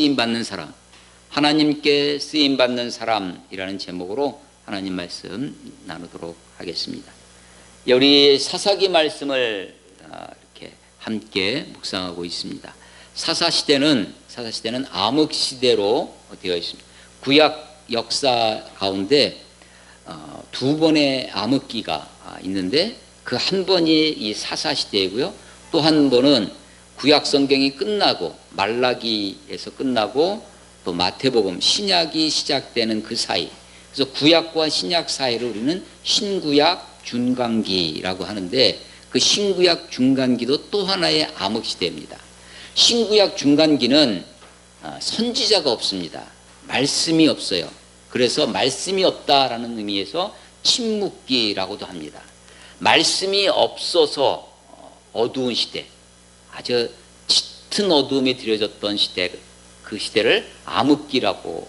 쓰임받는 사람, 하나님께 쓰임받는 사람이라는 제목으로 하나님 말씀 나누도록 하겠습니다. 우리 사사기 말씀을 이렇게 함께 묵상하고 있습니다. 사사시대는 암흑시대로 되어 있습니다. 구약 역사 가운데 두 번의 암흑기가 있는데 그 한 번이 이 사사시대이고요. 또 한 번은 구약 성경이 끝나고 말라기에서 끝나고 또 마태복음 신약이 시작되는 그 사이, 그래서 구약과 신약 사이를 우리는 신구약 중간기라고 하는데 그 신구약 중간기도 또 하나의 암흑시대입니다. 신구약 중간기는 선지자가 없습니다. 말씀이 없어요. 그래서 말씀이 없다라는 의미에서 침묵기라고도 합니다. 말씀이 없어서 어두운 시대, 아주 짙은 어두움이 들여졌던 시대, 그 시대를 암흑기라고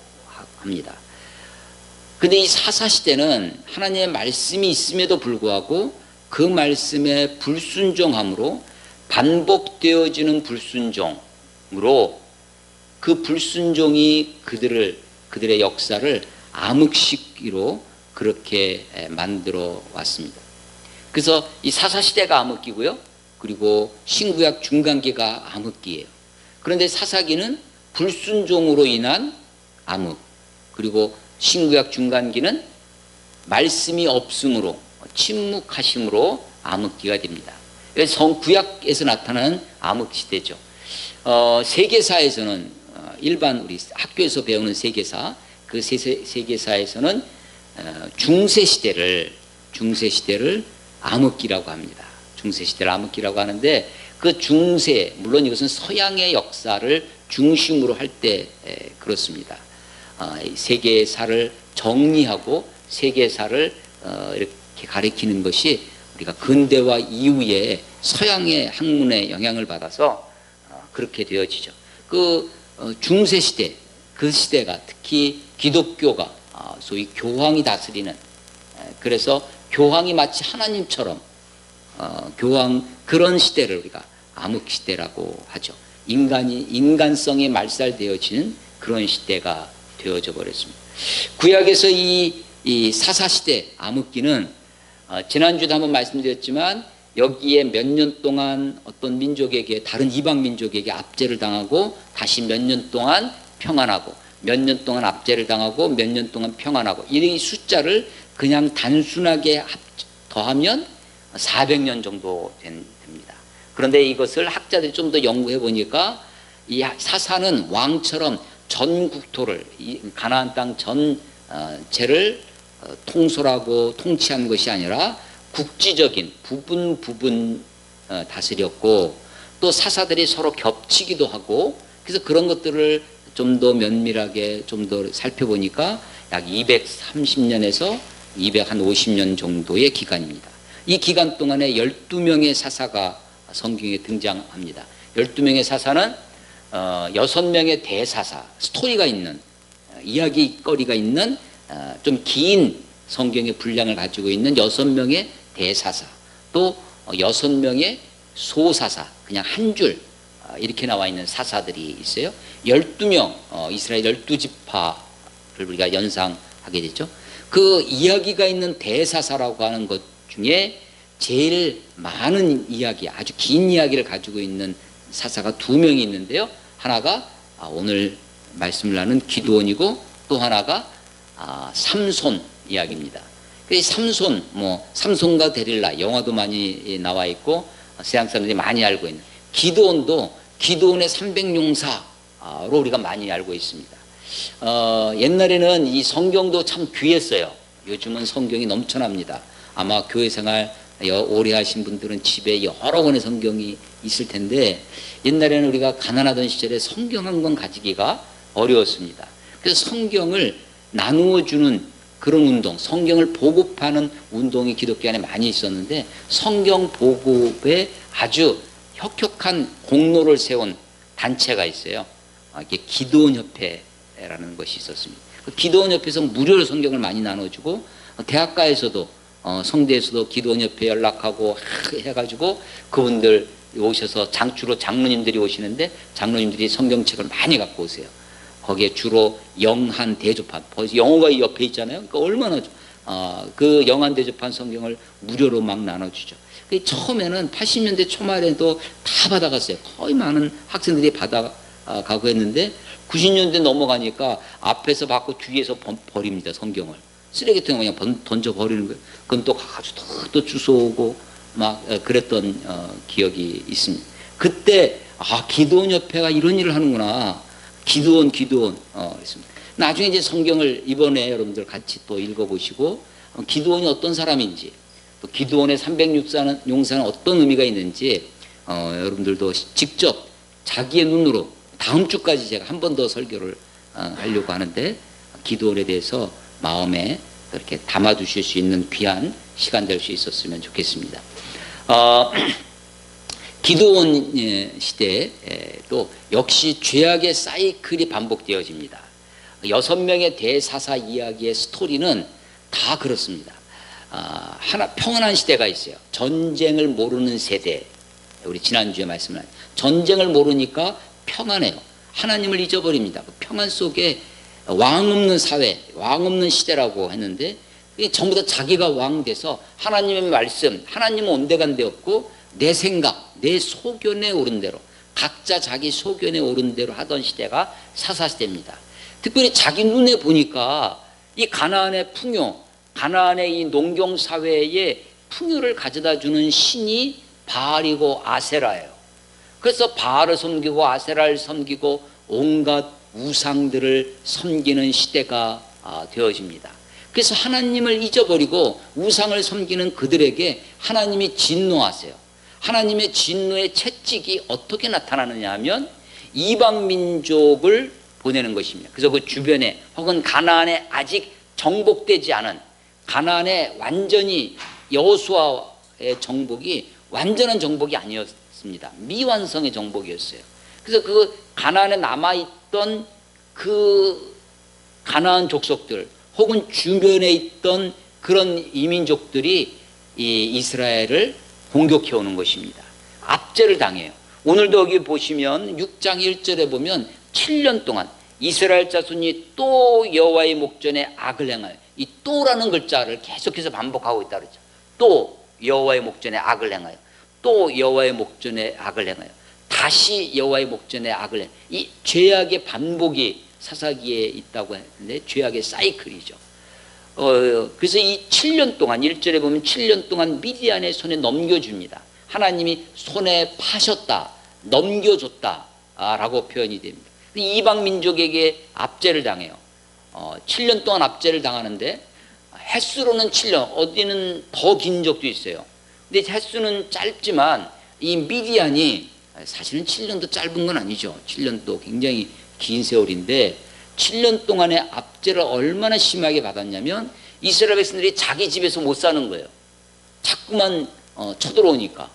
합니다. 근데 이 사사시대는 하나님의 말씀이 있음에도 불구하고 그 말씀에 불순종함으로 반복되어지는 불순종으로 그 불순종이 그들의 역사를 암흑시기로 그렇게 만들어 왔습니다. 그래서 이 사사시대가 암흑기고요. 그리고 신구약 중간기가 암흑기예요. 그런데 사사기는 불순종으로 인한 암흑, 그리고 신구약 중간기는 말씀이 없음으로 침묵하심으로 암흑기가 됩니다. 그래서 구약에서 나타나는 암흑시대죠. 세계사에서는 일반 우리 학교에서 배우는 세계사, 그 세계사에서는 중세시대를 암흑기라고 합니다. 중세시대를 암흑기라고 하는데 그 중세, 물론 이것은 서양의 역사를 중심으로 할 때 그렇습니다. 세계사를 정리하고 세계사를 이렇게 가리키는 것이 우리가 근대화 이후에 서양의 학문의 영향을 받아서 그렇게 되어지죠. 그 중세시대, 그 시대가 특히 기독교가 소위 교황이 다스리는, 그래서 교황이 마치 하나님처럼 그런 시대를 우리가 암흑시대라고 하죠. 인간성이 말살되어지는 그런 시대가 되어져 버렸습니다. 구약에서 이 사사시대 암흑기는 지난주도 한번 말씀드렸지만 여기에 몇 년 동안 어떤 민족에게, 다른 이방 민족에게 압제를 당하고 다시 몇 년 동안 평안하고 몇 년 동안 압제를 당하고 몇 년 동안 평안하고, 이 숫자를 그냥 단순하게 더하면 400년 정도 됩니다. 그런데 이것을 학자들이 좀 더 연구해 보니까 이 사사는 왕처럼 전 국토를, 가나안 땅 전체를 통솔하고 통치한 것이 아니라 국지적인 부분 다스렸고, 또 사사들이 서로 겹치기도 하고, 그래서 그런 것들을 좀 더 면밀하게 좀 더 살펴보니까 약 230년에서 250년 정도의 기간입니다. 이 기간 동안에 12명의 사사가 성경에 등장합니다. 12명의 사사는 6명의 대사사, 스토리가 있는, 이야기거리가 있는 좀 긴 성경의 분량을 가지고 있는 6명의 대사사, 또 6명의 소사사, 그냥 한 줄 이렇게 나와 있는 사사들이 있어요. 12명, 이스라엘 12지파를 우리가 연상하게 되죠. 그 이야기가 있는 대사사라고 하는 것 중에 제일 많은 이야기, 아주 긴 이야기를 가지고 있는 사사가 2명이 있는데요. 하나가 오늘 말씀을 나눈 기드온이고, 또 하나가 삼손 이야기입니다. 삼손과 데릴라, 영화도 많이 나와 있고 서양 사람들이 많이 알고 있는 기드온의 300용사로 우리가 많이 알고 있습니다. 옛날에는 이 성경도 참 귀했어요. 요즘은 성경이 넘쳐납니다. 아마 교회 생활 오래 하신 분들은 집에 여러 권의 성경이 있을 텐데, 옛날에는 우리가 가난하던 시절에 성경 한 권 가지기가 어려웠습니다. 그래서 성경을 나누어 주는 그런 운동, 성경을 보급하는 운동이 기독교 안에 많이 있었는데, 성경 보급에 아주 혁혁한 공로를 세운 단체가 있어요. 이게 기드온 협회라는 것이 있었습니다. 그 기드온 협회에서 무료로 성경을 많이 나눠주고, 대학가에서도 성대에서도 기드온 협회 연락하고 해가지고 그분들 오셔서 주로 장로님들이 오시는데 장로님들이 성경책을 많이 갖고 오세요. 거기에 주로 영한 대조판, 벌써 영어가 옆에 있잖아요. 그러니까 얼마나 그 영한 대조판 성경을 무료로 막 나눠주죠. 처음에는 80년대 초말에도 다 받아갔어요. 거의 많은 학생들이 받아가고 했는데 90년대 넘어가니까 앞에서 받고 뒤에서 버립니다. 성경을 쓰레기통에 그냥 던져버리는 거예요. 그럼 또 가가지고 또 주워오고 막 그랬던 기억이 있습니다. 그때 기도원 협회가 이런 일을 하는구나. 기도원 그랬습니다. 나중에 이제 성경을 이번에 여러분들 같이 또 읽어보시고 기도원이 어떤 사람인지, 또 기도원의 300용사는 어떤 의미가 있는지 여러분들도 직접 자기의 눈으로 다음 주까지 제가 한 번 더 설교를 하려고 하는데 기도원에 대해서 마음에 그렇게 담아두실 수 있는 귀한 시간 될 수 있었으면 좋겠습니다. 기도원 시대에도 역시 죄악의 사이클이 반복되어집니다. 6명의 대사사 이야기의 스토리는 다 그렇습니다. 평안한 시대가 있어요. 전쟁을 모르는 세대. 우리 지난주에 말씀을 전쟁을 모르니까 평안해요. 하나님을 잊어버립니다. 그 평안 속에 왕 없는 사회, 왕 없는 시대라고 했는데 전부 다 자기가 왕 돼서 하나님의 말씀, 하나님은 온데간데 없고 내 생각, 내 소견에 오른 대로 각자 자기 소견에 오른 대로 하던 시대가 사사시대입니다. 특별히 자기 눈에 보니까 이 가나안의 풍요, 가나안의 이 농경사회의 풍요를 가져다주는 신이 바알이고 아세라예요. 그래서 바알을 섬기고 아세라를 섬기고 온갖 우상들을 섬기는 시대가 되어집니다. 그래서 하나님을 잊어버리고 우상을 섬기는 그들에게 하나님이 진노하세요. 하나님의 진노의 채찍이 어떻게 나타나느냐 하면 이방 민족을 보내는 것입니다. 그래서 그 주변에 혹은 가나안에 아직 정복되지 않은, 가나안에 완전히 여호수아의 정복이 완전한 정복이 아니었습니다. 미완성의 정복이었어요. 그래서 그 가나안에 남아있던 그 가나안 족속들 혹은 주변에 있던 그런 이민족들이 이 이스라엘을 공격해 오는 것입니다. 압제를 당해요. 오늘도 여기 보시면 6장 1절에 보면 7년 동안 이스라엘 자손이 또 여호와의 목전에 악을 행하여, 이 또라는 글자를 계속해서 반복하고 있다 그러죠. 또 여호와의 목전에 악을 행하여, 또 여호와의 목전에 악을 행하여, 다시 여호와의 목전에 악을 행하여. 이 죄악의 반복이 사사기에 있다고 했는데 죄악의 사이클이죠. 그래서 이 7년 동안 1절에 보면 7년 동안 미디안의 손에 넘겨줍니다. 하나님이 손에 파셨다, 넘겨줬다 라고 표현이 됩니다. 이방 민족에게 압제를 당해요. 7년 동안 압제를 당하는데 횟수로는 7년, 어디는 더 긴 적도 있어요. 근데 횟수는 짧지만 이 미디안이 사실은 7년도 짧은 건 아니죠. 7년도 굉장히 긴 세월인데 7년 동안의 압제를 얼마나 심하게 받았냐면 이스라엘 백성들이 자기 집에서 못 사는 거예요. 자꾸만 쳐들어오니까.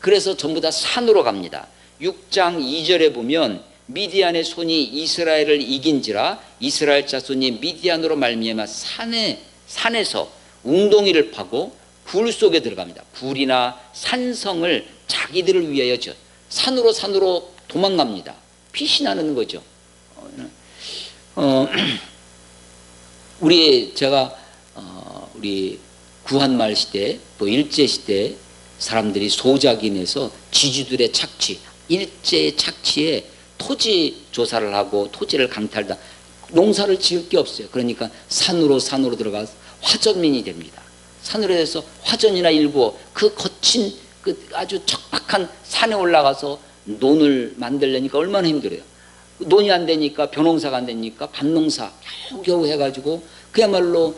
그래서 전부 다 산으로 갑니다. 6장 2절에 보면 미디안의 손이 이스라엘을 이긴지라 이스라엘 자손이 미디안으로 말미암아 산에서 웅덩이를 파고 굴 속에 들어갑니다. 굴이나 산성을 자기들을 위하여 산으로 도망갑니다. 피신하는 거죠. 우리 구한말 시대 또 일제 시대 사람들이 소작인에서 지주들의 착취, 일제의 착취에 토지 조사를 하고 토지를 강탈다. 농사를 지을 게 없어요. 그러니까 산으로 들어가서 화전민이 됩니다. 산으로 해서 화전이나 일구어 그 거친 그 아주 척박한 산에 올라가서 논을 만들려니까 얼마나 힘들어요. 논이 안 되니까 벼농사가 안 되니까 밭농사 겨우겨우 해가지고 그야말로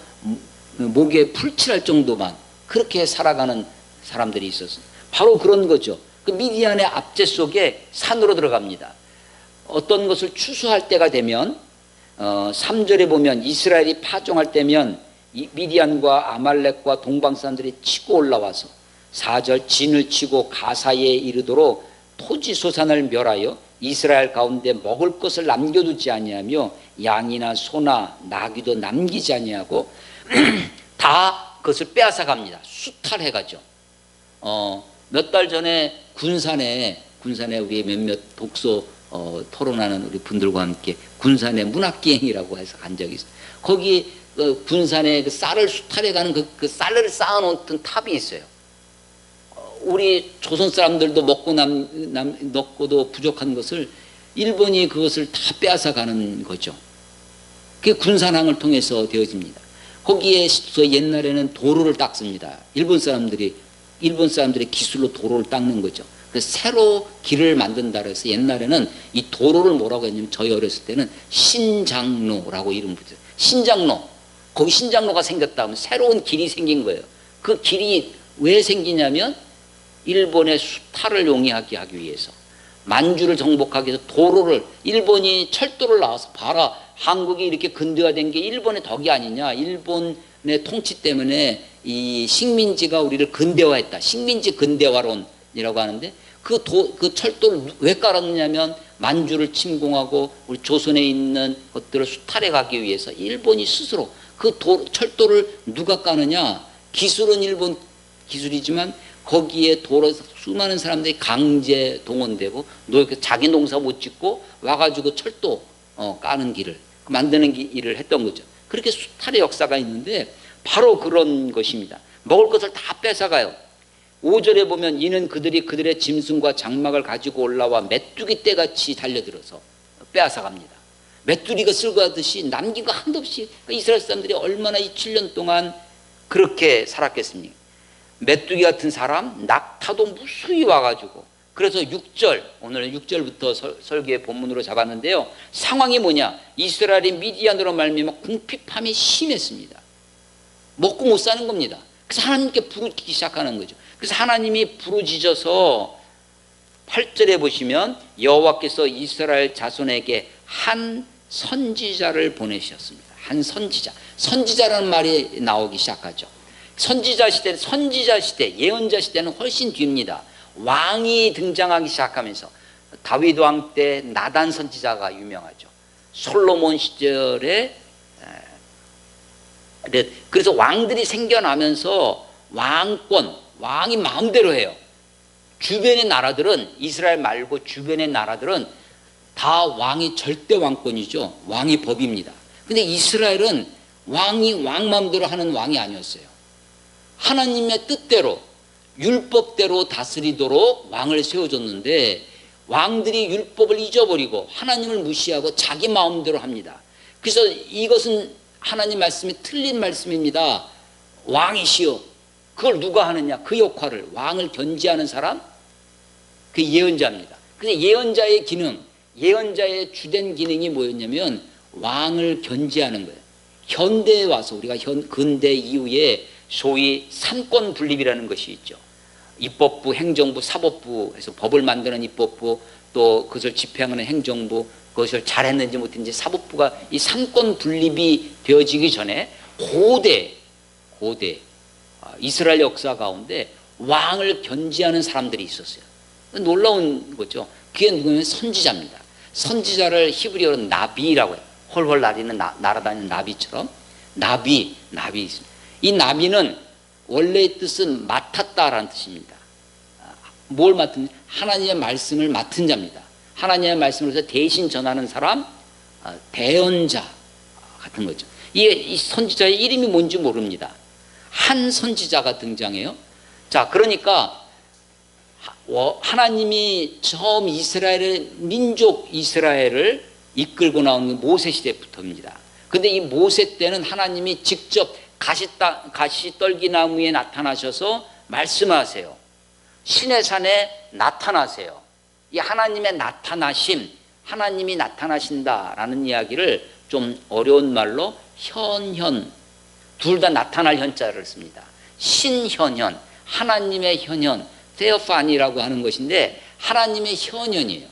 목에 풀칠할 정도만 그렇게 살아가는 사람들이 있었어요. 바로 그런 거죠. 그 미디안의 압제 속에 산으로 들어갑니다. 어떤 것을 추수할 때가 되면 3절에 보면 이스라엘이 파종할 때면 미디안과 아말렉과 동방사람들이 치고 올라와서 4절 진을 치고 가사에 이르도록 토지 소산을 멸하여 이스라엘 가운데 먹을 것을 남겨두지 아니하며 양이나 소나 나귀도 남기지 아니하고 다 그것을 빼앗아 갑니다. 수탈해가죠. 몇 달 전에 군산에 우리 몇몇 독소 토론하는 우리 분들과 함께 군산의 문학기행이라고 해서 간 적이 있어요. 거기 군산에 그 쌀을 수탈해 가는 그 쌀을 쌓아놓던 탑이 있어요. 우리 조선 사람들도 먹고도 부족한 것을 일본이 그것을 다 빼앗아 가는 거죠. 그게 군산항을 통해서 되어집니다. 거기에서 옛날에는 도로를 닦습니다. 일본 사람들의 기술로 도로를 닦는 거죠. 그래서 새로 길을 만든다 그래서 옛날에는 이 도로를 뭐라고 했냐면 저희 어렸을 때는 신장로라고 이름 붙였어요. 신장로. 거기 신장로가 생겼다 하면 새로운 길이 생긴 거예요. 그 길이 왜 생기냐면 일본의 수탈을 용이하게 하기 위해서, 만주를 정복하기 위해서 도로를, 일본이 철도를 나와서 봐라, 한국이 이렇게 근대화된 게 일본의 덕이 아니냐, 일본의 통치 때문에 이 식민지가 우리를 근대화했다, 식민지 근대화론이라고 하는데, 그 철도를 왜 깔았느냐면 만주를 침공하고 우리 조선에 있는 것들을 수탈해 가기 위해서 일본이 스스로 그 철도를 누가 까느냐, 기술은 일본 기술이지만 거기에 도로에서 수많은 사람들이 강제 동원되고 자기 농사 못 짓고 와가지고 철도 까는 길을 만드는 일을 했던 거죠. 그렇게 수탈의 역사가 있는데 바로 그런 것입니다. 먹을 것을 다 뺏어가요. 5절에 보면 이는 그들의 짐승과 장막을 가지고 올라와 메뚜기 떼같이 달려들어서 빼앗아갑니다. 메뚜기가 쓸고 하듯이 남긴 거 한도 없이. 이스라엘 사람들이 얼마나 이 7년 동안 그렇게 살았겠습니까? 메뚜기 같은 사람, 낙타도 무수히 와가지고. 그래서 6절, 오늘 6절부터 설교의 본문으로 잡았는데요. 상황이 뭐냐? 이스라엘이 미디안으로 말미암아 궁핍함이 심했습니다. 먹고 못 사는 겁니다. 그래서 하나님께 부르짖기 시작하는 거죠. 그래서 하나님이 부르짖어서 8절에 보시면 여호와께서 이스라엘 자손에게 한 선지자를 보내셨습니다. 한 선지자. 선지자라는 말이 나오기 시작하죠. 선지자 시대, 예언자 시대는 훨씬 뒤입니다. 왕이 등장하기 시작하면서 다윗 왕 때 나단 선지자가 유명하죠. 솔로몬 시절에 그래서 왕들이 생겨나면서 왕이 마음대로 해요. 주변의 나라들은, 이스라엘 말고 주변의 나라들은 다 왕이 절대 왕권이죠. 왕이 법입니다. 근데 이스라엘은 왕이 왕 마음대로 하는 왕이 아니었어요. 하나님의 뜻대로 율법대로 다스리도록 왕을 세워줬는데 왕들이 율법을 잊어버리고 하나님을 무시하고 자기 마음대로 합니다. 그래서 이것은 하나님 말씀이 틀린 말씀입니다. 왕이시여. 그걸 누가 하느냐? 그 역할을, 왕을 견지하는 사람, 그 예언자입니다. 그래서 예언자의 기능, 예언자의 주된 기능이 뭐였냐면 왕을 견지하는 거예요. 현대에 와서 우리가 근대 이후에 소위 삼권 분립이라는 것이 있죠. 입법부, 행정부, 사법부에서 법을 만드는 입법부, 또 그것을 집행하는 행정부, 그것을 잘했는지 못했는지 사법부가 이 삼권 분립이 되어지기 전에 고대 이스라엘 역사 가운데 왕을 견지하는 사람들이 있었어요. 놀라운 거죠. 그게 누구냐면 선지자입니다. 선지자를 히브리어로 나비라고 해요. 헐헐 날아다니는 나비처럼 나비 있습니다. 이 나비는 원래의 뜻은 맡았다라는 뜻입니다. 뭘 맡은? 하나님의 말씀을 맡은 자입니다. 하나님의 말씀을 해서 대신 전하는 사람, 대언자 같은 거죠. 이 선지자의 이름이 뭔지 모릅니다. 한 선지자가 등장해요. 자, 그러니까 하나님이 처음 민족 이스라엘을 이끌고 나온 모세 시대부터입니다. 근데 이 모세 때는 하나님이 직접 가시떨기나무에 나타나셔서 말씀하세요. 신의 산에 나타나세요. 이 하나님의 나타나심, 하나님이 나타나신다라는 이야기를 좀 어려운 말로 현현, 둘 다 나타날 현자를 씁니다. 신현현, 하나님의 현현, 테오파니라고 하는 것인데 하나님의 현현이에요.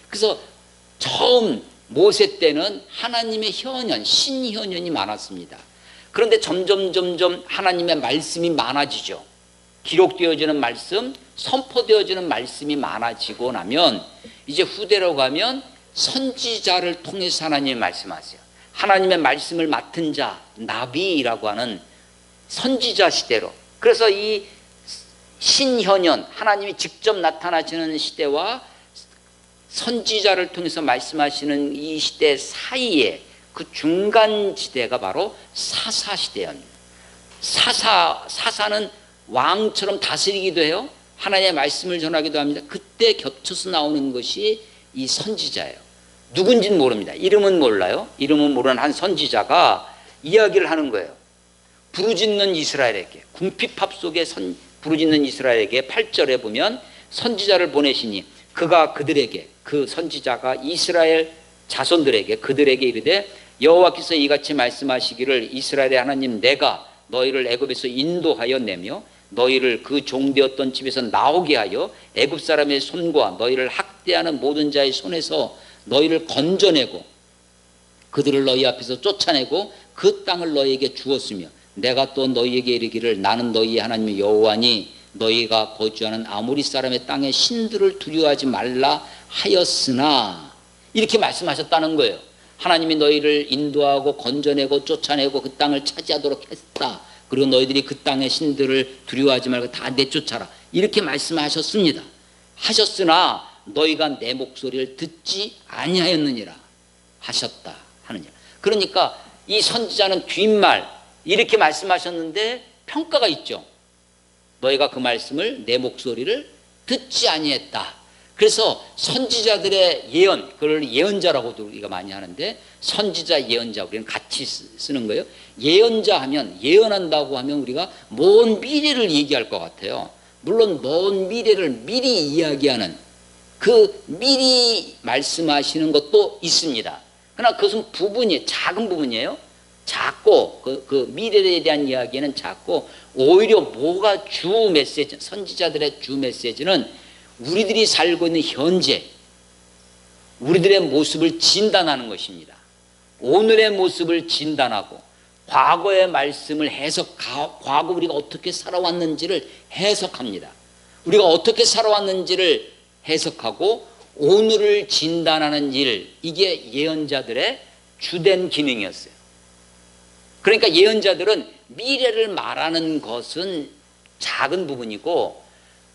그래서 처음 모세 때는 하나님의 현현, 신현현이 많았습니다. 그런데 점점 하나님의 말씀이 많아지죠. 기록되어지는 말씀, 선포되어지는 말씀이 많아지고 나면 이제 후대로 가면 선지자를 통해서 하나님이 말씀하세요. 하나님의 말씀을 맡은 자, 나비라고 하는 선지자 시대로. 그래서 이 신현현, 하나님이 직접 나타나시는 시대와 선지자를 통해서 말씀하시는 이 시대 사이에 그 중간 지대가 바로 사사시대입니다. 사사는 왕처럼 다스리기도 해요. 하나님의 말씀을 전하기도 합니다. 그때 겹쳐서 나오는 것이 이 선지자예요. 누군지는 모릅니다. 이름은 몰라요. 이름은 모르는 한 선지자가 이야기를 하는 거예요. 부르짖는 이스라엘에게, 궁핍합 속에 부르짖는 이스라엘에게 8절에 보면 선지자를 보내시니 그가 그들에게, 그 선지자가 이스라엘 자손들에게 그들에게 이르되 여호와께서 이같이 말씀하시기를 이스라엘의 하나님 내가 너희를 애굽에서 인도하여 내며 너희를 그 종되었던 집에서 나오게 하여 애굽 사람의 손과 너희를 학대하는 모든 자의 손에서 너희를 건져내고 그들을 너희 앞에서 쫓아내고 그 땅을 너희에게 주었으며 내가 또 너희에게 이르기를 나는 너희의 하나님 여호와니 너희가 거주하는 아모리 사람의 땅의 신들을 두려워하지 말라 하였으나 이렇게 말씀하셨다는 거예요. 하나님이 너희를 인도하고 건져내고 쫓아내고 그 땅을 차지하도록 했다. 그리고 너희들이 그 땅의 신들을 두려워하지 말고 다 내쫓아라. 이렇게 말씀하셨습니다. 하셨으나 너희가 내 목소리를 듣지 아니하였느니라 하셨다 하느니라. 그러니까 이 선지자는 뒷말 이렇게 말씀하셨는데 평가가 있죠. 너희가 그 말씀을 내 목소리를 듣지 아니했다. 그래서 선지자들의 예언, 그걸 예언자라고도 우리가 많이 하는데 선지자, 예언자 우리는 같이 쓰는 거예요. 예언자 하면 예언한다고 하면 우리가 먼 미래를 얘기할 것 같아요. 물론 먼 미래를 미리 이야기하는 그 미리 말씀하시는 것도 있습니다. 그러나 그것은 부분이 작은 부분이에요. 작고 그 미래에 대한 이야기는 작고 오히려 뭐가 주 메시지, 선지자들의 주 메시지는 우리들이 살고 있는 현재 우리들의 모습을 진단하는 것입니다. 오늘의 모습을 진단하고 과거의 말씀을 과거 우리가 어떻게 살아왔는지를 해석합니다. 우리가 어떻게 살아왔는지를 해석하고 오늘을 진단하는 일, 이게 예언자들의 주된 기능이었어요. 그러니까 예언자들은 미래를 말하는 것은 작은 부분이고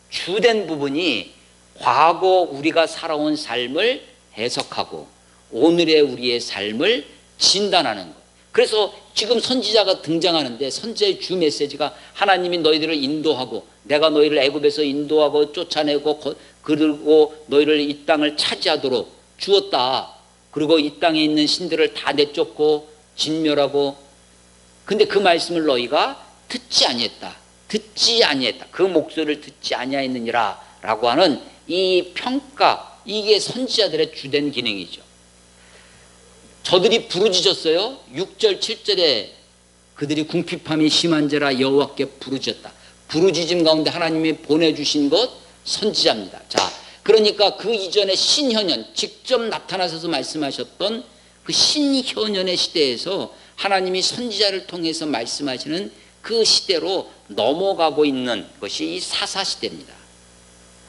주된 부분이 과거 우리가 살아온 삶을 해석하고 오늘의 우리의 삶을 진단하는 것. 그래서 지금 선지자가 등장하는데 선지자의 주 메시지가 하나님이 너희들을 인도하고 내가 너희를 애굽에서 인도하고 쫓아내고 그리고 너희를 이 땅을 차지하도록 주었다. 그리고 이 땅에 있는 신들을 다 내쫓고 진멸하고 근데 그 말씀을 너희가 듣지 아니했다. 듣지 아니했다. 그 목소리를 듣지 아니하였느니라 라고 하는 이 평가, 이게 선지자들의 주된 기능이죠. 저들이 부르짖었어요. 6절 7절에 그들이 궁핍함이 심한지라 여호와께 부르짖었다. 부르짖음 가운데 하나님이 보내주신 것 선지자입니다. 자, 그러니까 그 이전에 신현현 직접 나타나셔서 말씀하셨던 그 신현현의 시대에서 하나님이 선지자를 통해서 말씀하시는 그 시대로 넘어가고 있는 것이 이 사사시대입니다.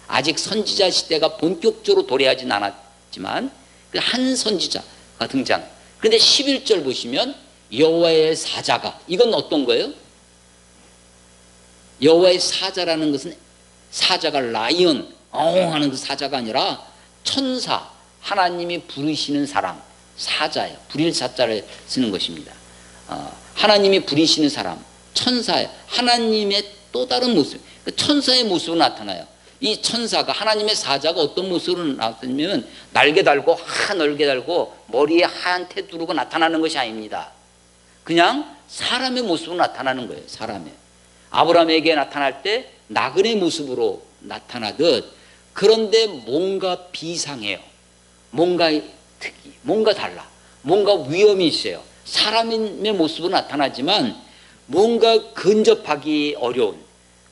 아직 선지자 시대가 본격적으로 도래하진 않았지만 그 한 선지자가 등장. 그런데 11절 보시면 여호와의 사자가, 이건 어떤 거예요? 여호와의 사자라는 것은 사자가 라이언 하는 그 사자가 아니라 천사, 하나님이 부르시는 사람, 사자예요. 부릴 사자를 쓰는 것입니다. 하나님이 부리시는 사람, 천사예요. 하나님의 또 다른 모습, 천사의 모습으로 나타나요. 이 천사가, 하나님의 사자가 어떤 모습으로 나타나면 날개 달고 하늘게 달고 머리에 하얀 테 두르고 나타나는 것이 아닙니다. 그냥 사람의 모습으로 나타나는 거예요. 사람의. 아브라함에게 나타날 때 나그네 모습으로 나타나듯, 그런데 뭔가 비상해요. 뭔가 특이, 뭔가 달라, 뭔가 위험이 있어요. 사람의 모습으로 나타나지만 뭔가 근접하기 어려운,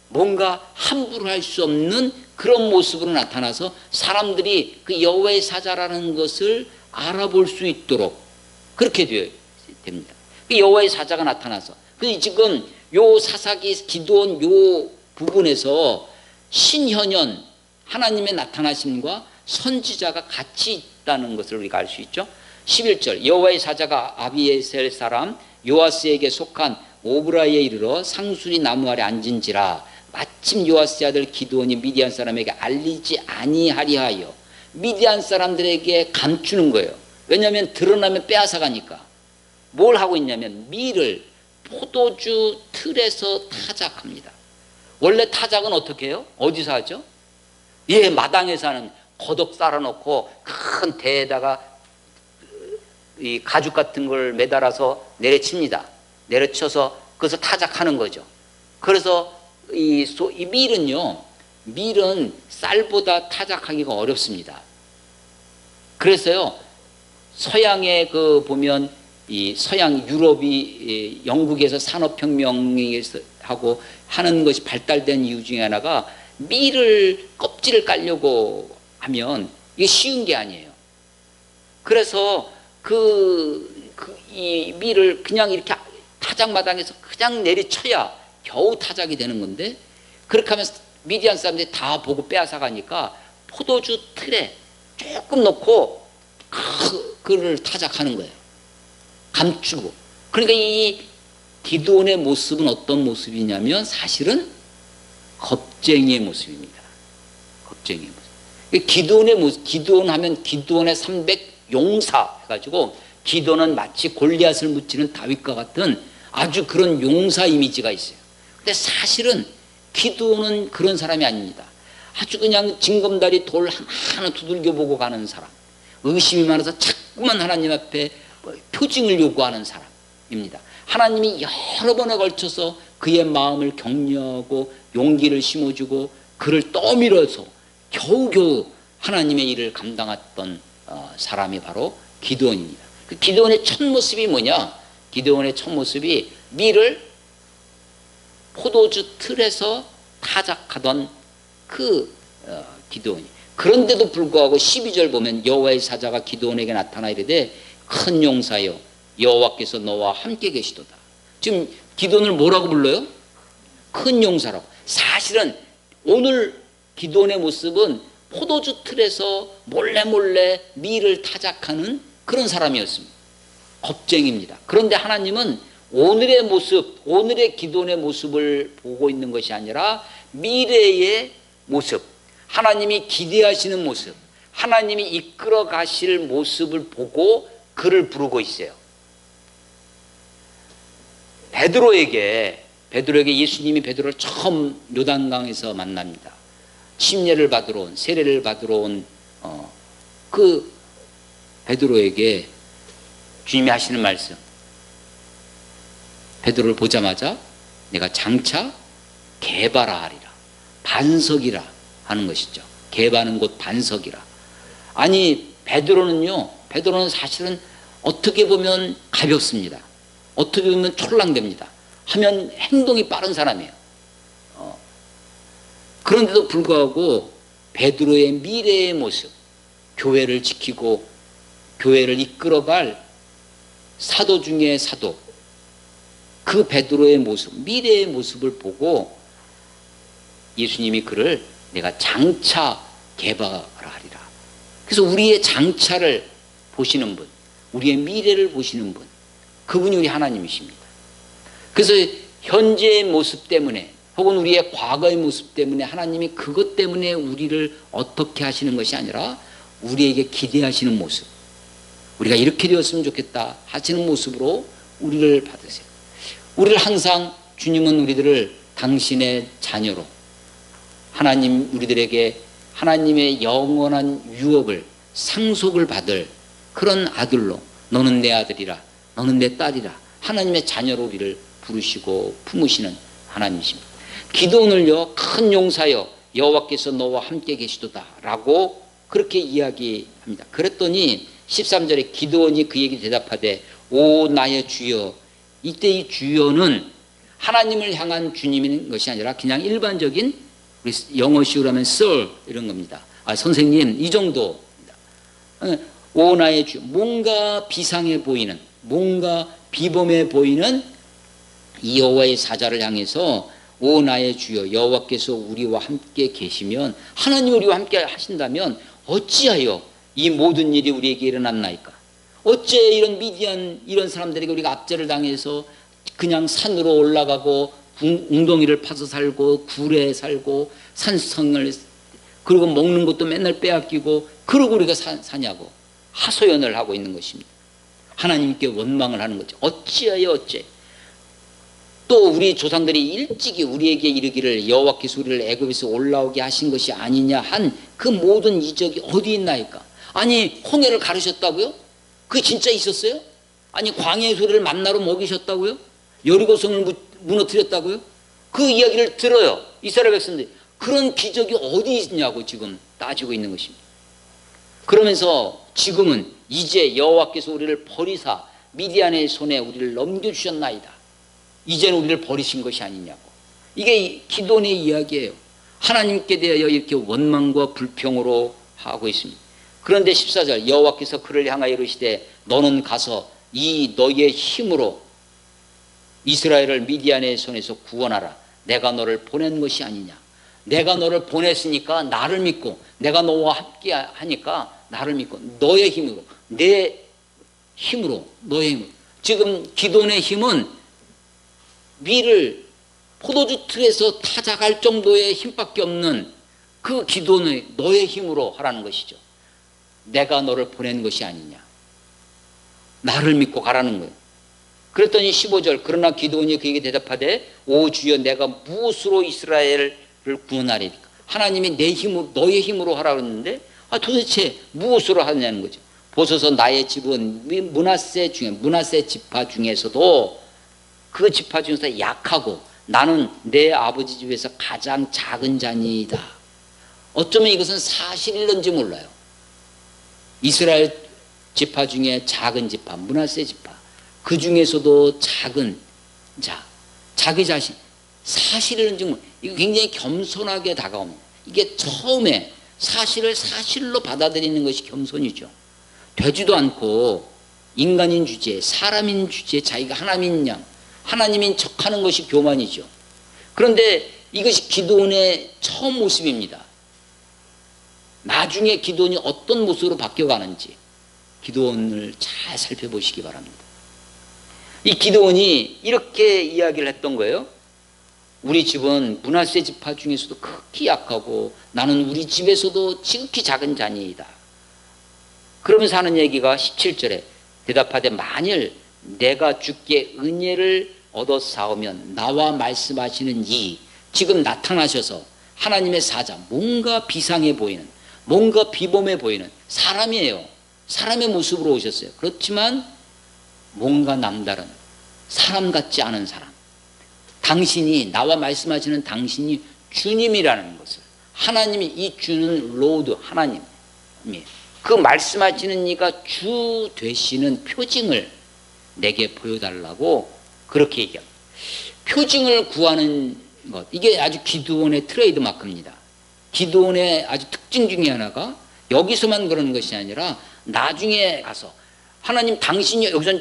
뭔가 함부로 할 수 없는 그런 모습으로 나타나서 사람들이 그 여호와의 사자라는 것을 알아볼 수 있도록 그렇게 됩니다. 그 여호와의 사자가 나타나서, 그 지금 요 사사기 기도원 요 부분에서 신현현 하나님의 나타나심과 선지자가 같이 있다는 것을 우리가 알 수 있죠. 11절 여호와의 사자가 아비에셀 사람 요아스에게 속한 오브라에 이르러 상수리 나무 아래 앉은지라 마침 요아스의 아들 기드온이 미디안 사람에게 알리지 아니하리하여 미디안 사람들에게 감추는 거예요. 왜냐하면 드러나면 빼앗아가니까. 뭘 하고 있냐면 밀을 포도주 틀에서 타작합니다. 원래 타작은 어떻게 해요? 어디서 하죠? 예, 마당에서 하는, 거덕 쌓아놓고 큰 대에다가 이 가죽 같은 걸 매달아서 내려칩니다. 내려쳐서 그것을 타작하는 거죠. 그래서 이 밀은 쌀보다 타작하기가 어렵습니다. 그래서요, 서양에 보면 이 서양 유럽이 영국에서 산업혁명에서 하고 하는 것이 발달된 이유 중에 하나가 밀을 껍질을 깔려고 하면 이게 쉬운 게 아니에요. 그래서 이 밀을 그냥 이렇게 타작마당에서 그냥 내리쳐야 겨우 타작이 되는 건데, 그렇게 하면 미디안 사람들이 다 보고 빼앗아 가니까 포도주 틀에 조금 넣고 그를 타작하는 거예요. 감추고. 그러니까 이 기드온의 모습은 어떤 모습이냐면 사실은 겁쟁이의 모습입니다. 겁쟁이의 모습. 기드온 하면 기드온의 300 용사 해가지고, 기드온은 마치 골리앗을 무찌른 다윗과 같은 아주 그런 용사 이미지가 있어요. 근데 사실은 기드온은 그런 사람이 아닙니다. 아주 그냥 징검다리 돌 하나 두들겨 보고 가는 사람, 의심이 많아서 자꾸만 하나님 앞에 표징을 요구하는 사람입니다. 하나님이 여러 번에 걸쳐서 그의 마음을 격려하고 용기를 심어주고 그를 떠밀어서 겨우겨우 하나님의 일을 감당했던 사람이 바로 기드온입니다. 그 기드온의 첫 모습이 뭐냐? 기드온의 첫 모습이 밀을 포도주 틀에서 타작하던 기드온이. 그런데도 불구하고 12절 보면 여호와의 사자가 기드온에게 나타나 이르되 큰 용사여 여호와께서 너와 함께 계시도다. 지금 기드온을 뭐라고 불러요? 큰 용사라고. 사실은 오늘 기드온의 모습은 포도주 틀에서 몰래 밀을 타작하는 그런 사람이었습니다. 겁쟁입니다. 그런데 하나님은 오늘의 모습, 오늘의 기드온의 모습을 보고 있는 것이 아니라 미래의 모습, 하나님이 기대하시는 모습, 하나님이 이끌어 가실 모습을 보고 그를 부르고 있어요. 베드로에게 예수님이 베드로를 처음 요단강에서 만납니다. 침례를 받으러 온, 세례를 받으러 온 그 베드로에게 주님이 하시는 말씀, 베드로를 보자마자 내가 장차 게바라 하리라, 반석이라 하는 것이죠. 게바는 곧 반석이라. 아니 베드로는 사실은 어떻게 보면 가볍습니다. 어떻게 보면 촐랑됩니다. 하면 행동이 빠른 사람이에요. 그런데도 불구하고 베드로의 미래의 모습, 교회를 지키고 교회를 이끌어갈 사도 중에 사도, 그 베드로의 모습, 미래의 모습을 보고 예수님이 그를 내가 장차 게바라 하리라. 그래서 우리의 장차를 보시는 분, 우리의 미래를 보시는 분, 그분이 우리 하나님이십니다. 그래서 현재의 모습 때문에 혹은 우리의 과거의 모습 때문에 하나님이 그것 때문에 우리를 어떻게 하시는 것이 아니라 우리에게 기대하시는 모습, 우리가 이렇게 되었으면 좋겠다 하시는 모습으로 우리를 받으세요. 우리를 항상 주님은 우리들을 당신의 자녀로, 하나님 우리들에게 하나님의 영원한 유업을, 상속을 받을 그런 아들로, 너는 내 아들이라, 너는 내 딸이라 하나님의 자녀로 우리를 부르시고 품으시는 하나님이십니다. 기드온을요, 큰 용사여 여호와께서 너와 함께 계시도다 라고 그렇게 이야기합니다. 그랬더니 13절에 기드온이 그에게 대답하되 오 나의 주여. 이때 이 주여는 하나님을 향한 주님인 것이 아니라 그냥 일반적인, 우리 영어식으로 하면 Sir 이런 겁니다. 선생님 이 정도입니다. 오 나의 주여. 뭔가 비상해 보이는, 뭔가 비범해 보이는 이 여호와의 사자를 향해서 오 나의 주여 여호와께서 우리와 함께 계시면, 하나님 우리와 함께 하신다면 어찌하여 이 모든 일이 우리에게 일어났나이까? 어째 이런 미디안 이런 사람들에게 우리가 압제를 당해서 그냥 산으로 올라가고 웅덩이를 파서 살고 굴에 살고 산성을, 그리고 먹는 것도 맨날 빼앗기고 그러고 우리가 사냐고 하소연을 하고 있는 것입니다. 하나님께 원망을 하는 거죠. 어찌하여 어째. 또 우리 조상들이 일찍이 우리에게 이르기를 여호와께서 우리를 애굽에서 올라오게 하신 것이 아니냐 한 그 모든 이적이 어디 있나이까. 아니 홍해를 가르셨다고요? 그게 진짜 있었어요? 아니 광야의 소리를 만나로 먹이셨다고요? 여리고성을 무너뜨렸다고요? 그 이야기를 들어요. 이스라엘 백성들이. 그런 기적이 어디 있냐고 지금 따지고 있는 것입니다. 그러면서 지금은 이제 여호와께서 우리를 버리사 미디안의 손에 우리를 넘겨주셨나이다. 이제는 우리를 버리신 것이 아니냐고. 이게 기도원의 이야기예요. 하나님께 대하여 이렇게 원망과 불평으로 하고 있습니다. 그런데 14절 여호와께서 그를 향하여 이르시되 너는 가서 이 너의 힘으로 이스라엘을 미디안의 손에서 구원하라. 내가 너를 보낸 것이 아니냐. 내가 너를 보냈으니까 나를 믿고 내가 너와 함께 하니까 나를 믿고 너의 힘으로 내 힘으로 너의 힘으로. 지금 기도원의 힘은 위를 포도주 틀에서 타작할 정도의 힘밖에 없는 그 기도원의 너의 힘으로 하라는 것이죠. 내가 너를 보낸 것이 아니냐. 나를 믿고 가라는 거예요. 그랬더니 15절 그러나 기도원이 그에게 대답하되 오 주여 내가 무엇으로 이스라엘을 구원하리까. 하나님이 내 힘으로 너의 힘으로 하라고 했는데 도대체 무엇으로 하느냐는 거죠. 보소서 나의 집은 므낫세 지파 중에서도 그 지파 중에서 약하고 나는 내 아버지 집에서 가장 작은 자니이다. 어쩌면 이것은 사실일런지 몰라요. 이스라엘 지파 중에 작은 지파 므낫세 지파 그 중에서도 작은 자 자기 자신 사실일런지 몰라요. 이거 굉장히 겸손하게 다가옵니다. 이게 처음에 사실을 사실로 받아들이는 것이 겸손이죠. 되지도 않고 인간인 주제에 사람인 주제에 자기가 하나님인 양 하나님인 척하는 것이 교만이죠. 그런데 이것이 기도원의 처음 모습입니다. 나중에 기도원이 어떤 모습으로 바뀌어가는지 기도원을 잘 살펴보시기 바랍니다. 이 기도원이 이렇게 이야기를 했던 거예요. 우리 집은 므낫세 지파 중에서도 극히 약하고 나는 우리 집에서도 지극히 작은 자니이다. 그러면서 하는 얘기가 17절에 대답하되 만일 내가 주께 은혜를 얻어 싸우면 나와 말씀하시는 이 지금 나타나셔서 하나님의 사자 뭔가 비상해 보이는 뭔가 비범해 보이는 사람이에요. 사람의 모습으로 오셨어요. 그렇지만 뭔가 남다른 사람 같지 않은 사람. 당신이 나와 말씀하시는 당신이 주님이라는 것을 하나님이 이 주는 로드 하나님이 그 말씀하시는 이가 주 되시는 표징을 내게 보여달라고 그렇게 얘기합니다. 표징을 구하는 것 이게 아주 기도원의 트레이드 마크입니다. 기도원의 아주 특징 중에 하나가 여기서만 그러는 것이 아니라 나중에 가서 하나님 당신이 여기서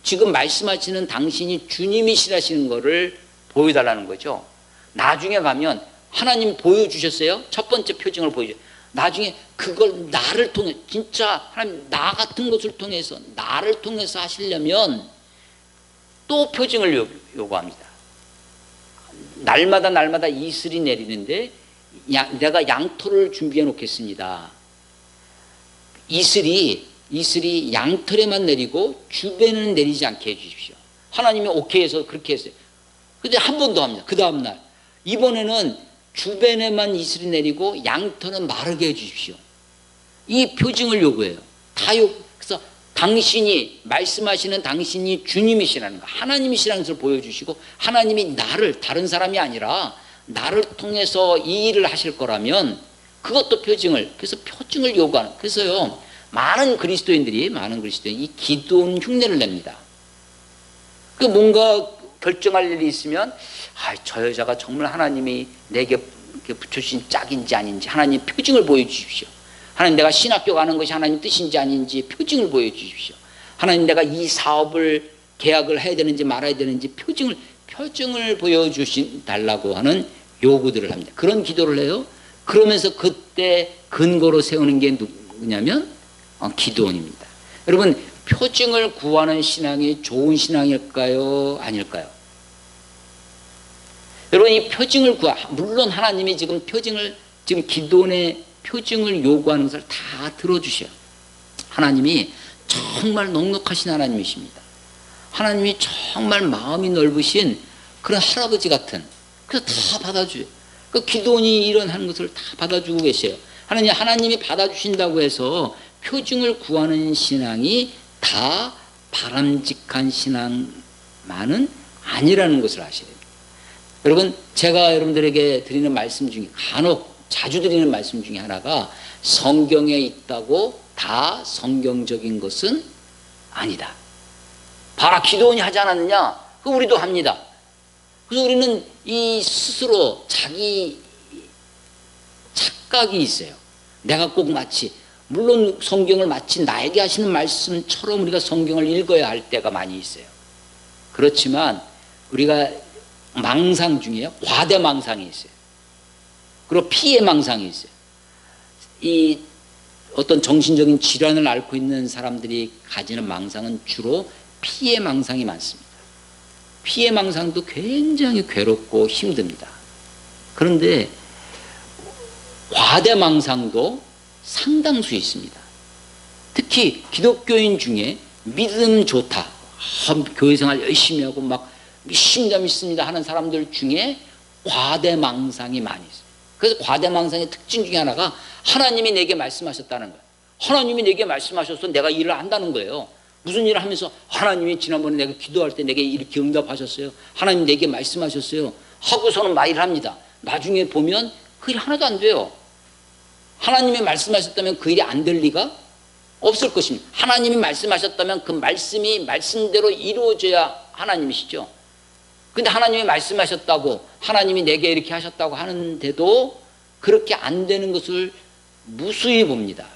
지금 말씀하시는 당신이 주님이시라시는 것을 보여달라는 거죠. 나중에 가면 하나님 보여주셨어요. 첫 번째 표징을 보여주셨어요. 나중에 그걸 나를 통해 진짜 하나님 나 같은 것을 통해서 나를 통해서 하시려면 또 표징을 요구합니다. 날마다 이슬이 내리는데 내가 양털을 준비해 놓겠습니다. 이슬이 양털에만 내리고 주변에는 내리지 않게 해주십시오. 하나님이 오케이 해서 그렇게 했어요. 근데 한 번 더 합니다. 그 다음날 이번에는 주변에만 이슬이 내리고 양털은 마르게 해주십시오. 이 표징을 요구해요. 그래서 당신이 말씀하시는 당신이 주님이시라는 거 하나님이시라는 것을 보여주시고 하나님이 나를 다른 사람이 아니라 나를 통해서 이 일을 하실 거라면 그것도 표징을 그래서 표징을 요구하는 그래서요 많은 그리스도인들이 이 기도원 흉내를 냅니다. 그 뭔가 결정할 일이 있으면 저 여자가 정말 하나님이 내게 붙여주신 짝인지 아닌지 하나님 표징을 보여주십시오. 하나님 내가 신학교 가는 것이 하나님 뜻인지 아닌지 표징을 보여주십시오. 하나님 내가 이 사업을 계약을 해야 되는지 말아야 되는지 표징을 보여주달라고 하는 요구들을 합니다. 그런 기도를 해요. 그러면서 그때 근거로 세우는 게 누구냐면 기도원입니다. 여러분 표징을 구하는 신앙이 좋은 신앙일까요? 아닐까요? 여러분 이 표징을 물론 하나님이 지금 표징을 지금 기도원의 표징을 요구하는 것을 다 들어주셔요. 하나님이 정말 넉넉하신 하나님이십니다. 하나님이 정말 마음이 넓으신 그런 할아버지 같은, 그래서 다 받아줘요. 그 기도원이 이런 하는 것을 다 받아주고 계세요. 하나님이 받아주신다고 해서 표징을 구하는 신앙이 다 바람직한 신앙만은 아니라는 것을 아셔야 돼요. 여러분, 제가 여러분들에게 드리는 말씀 중에 간혹 자주 드리는 말씀 중에 하나가 성경에 있다고 다 성경적인 것은 아니다. 봐라, 기도원이 하지 않았느냐? 그 우리도 합니다. 그래서 우리는 이 스스로 자기 착각이 있어요. 내가 꼭 마치, 물론 성경을 마치 나에게 하시는 말씀처럼 우리가 성경을 읽어야 할 때가 많이 있어요. 그렇지만 우리가 망상 중에 과대 망상이 있어요. 그리고 피해 망상이 있어요. 이 어떤 정신적인 질환을 앓고 있는 사람들이 가지는 망상은 주로 피해 망상이 많습니다. 피해 망상도 굉장히 괴롭고 힘듭니다. 그런데 과대 망상도 상당수 있습니다. 특히 기독교인 중에 믿음 좋다, 교회생활 열심히 하고 막 신자 믿습니다 하는 사람들 중에 과대 망상이 많이 있어요. 그래서 과대 망상의 특징 중에 하나가 하나님이 내게 말씀하셨다는 거예요. 하나님이 내게 말씀하셔서 내가 일을 한다는 거예요. 무슨 일을 하면서 하나님이 지난번에 내가 기도할 때 내게 이렇게 응답하셨어요. 하나님 내게 말씀하셨어요. 하고서는 막 일을 합니다. 나중에 보면 그 일 하나도 안 돼요. 하나님이 말씀하셨다면 그 일이 안 될 리가 없을 것입니다. 하나님이 말씀하셨다면 그 말씀이 말씀대로 이루어져야 하나님이시죠. 근데 하나님이 말씀하셨다고, 하나님이 내게 이렇게 하셨다고 하는데도 그렇게 안 되는 것을 무수히 봅니다.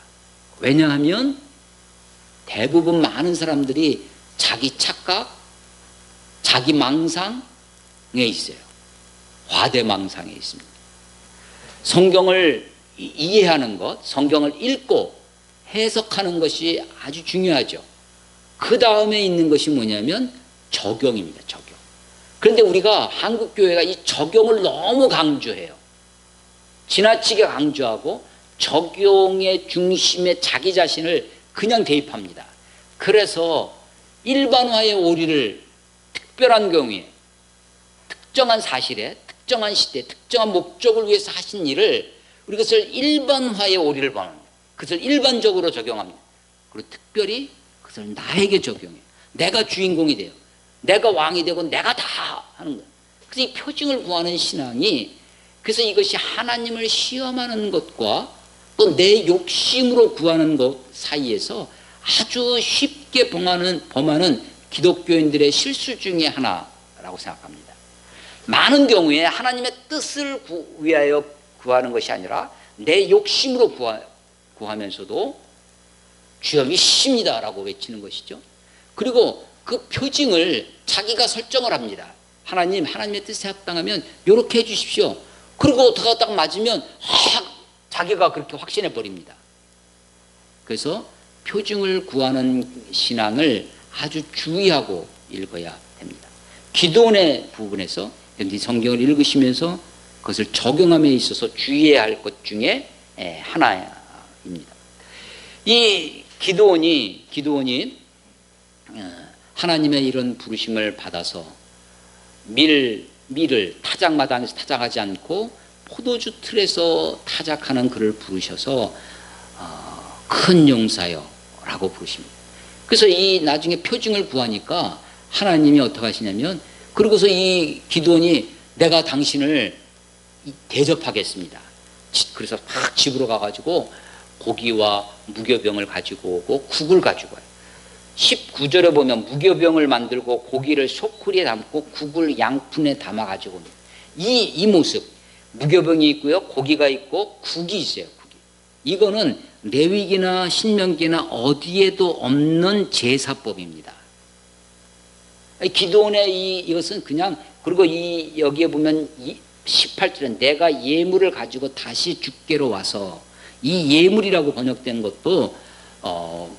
왜냐하면 대부분 많은 사람들이 자기 착각, 자기 망상에 있어요. 과대 망상에 있습니다. 성경을 이해하는 것, 성경을 읽고 해석하는 것이 아주 중요하죠. 그 다음에 있는 것이 뭐냐면 적용입니다. 적용. 그런데 우리가 한국교회가 이 적용을 너무 강조해요. 지나치게 강조하고 적용의 중심에 자기 자신을 그냥 대입합니다. 그래서 일반화의 오리를 특별한 경우에 특정한 사실에 특정한 시대 특정한 목적을 위해서 하신 일을 우리 그것을 일반화의 오리를 보는, 그것을 일반적으로 적용합니다. 그리고 특별히 그것을 나에게 적용해요. 내가 주인공이 돼요. 내가 왕이 되고 내가 다 하는 거예요. 그래서 이 표징을 구하는 신앙이, 그래서 이것이 하나님을 시험하는 것과 또 내 욕심으로 구하는 것 사이에서 아주 쉽게 범하는 기독교인들의 실수 중에 하나라고 생각합니다. 많은 경우에 하나님의 뜻을 위하여 구하는 것이 아니라 내 욕심으로 구하면서도 주여 믿습니다라고 외치는 것이죠. 그리고 그 표징을 자기가 설정을 합니다. 하나님의 뜻에 합당하면 이렇게 해주십시오. 그리고 딱 맞으면 자기가 그렇게 확신해 버립니다. 그래서 표징을 구하는 신앙을 아주 주의하고 읽어야 됩니다. 기도원의 부분에서 성경을 읽으시면서 그것을 적용함에 있어서 주의해야 할 것 중에 하나입니다. 이 기도원이 하나님의 이런 부르심을 받아서 밀을 타작마당에서 타작하지 않고 포도주 틀에서 타작하는 그를 부르셔서 큰 용사여 라고 부르십니다. 그래서 이 나중에 표징을 구하니까 하나님이 어떻게 하시냐면, 그러고서 이 기도원이 내가 당신을 대접하겠습니다. 그래서 막 집으로 가가지고 고기와 무교병을 가지고 오고 국을 가지고 와요. 19절에 보면 무교병을 만들고 고기를 소쿠리에 담고 국을 양푼에 담아 가지고 옵니다. 이 모습, 무교병이 있고요, 고기가 있고 국이 있어요. 국이. 이거는 레위기나 신명기나 어디에도 없는 제사법입니다. 기도원의 이것은 그냥, 그리고 여기에 보면 18절에 내가 예물을 가지고 다시 주께로 와서, 이 예물이라고 번역된 것도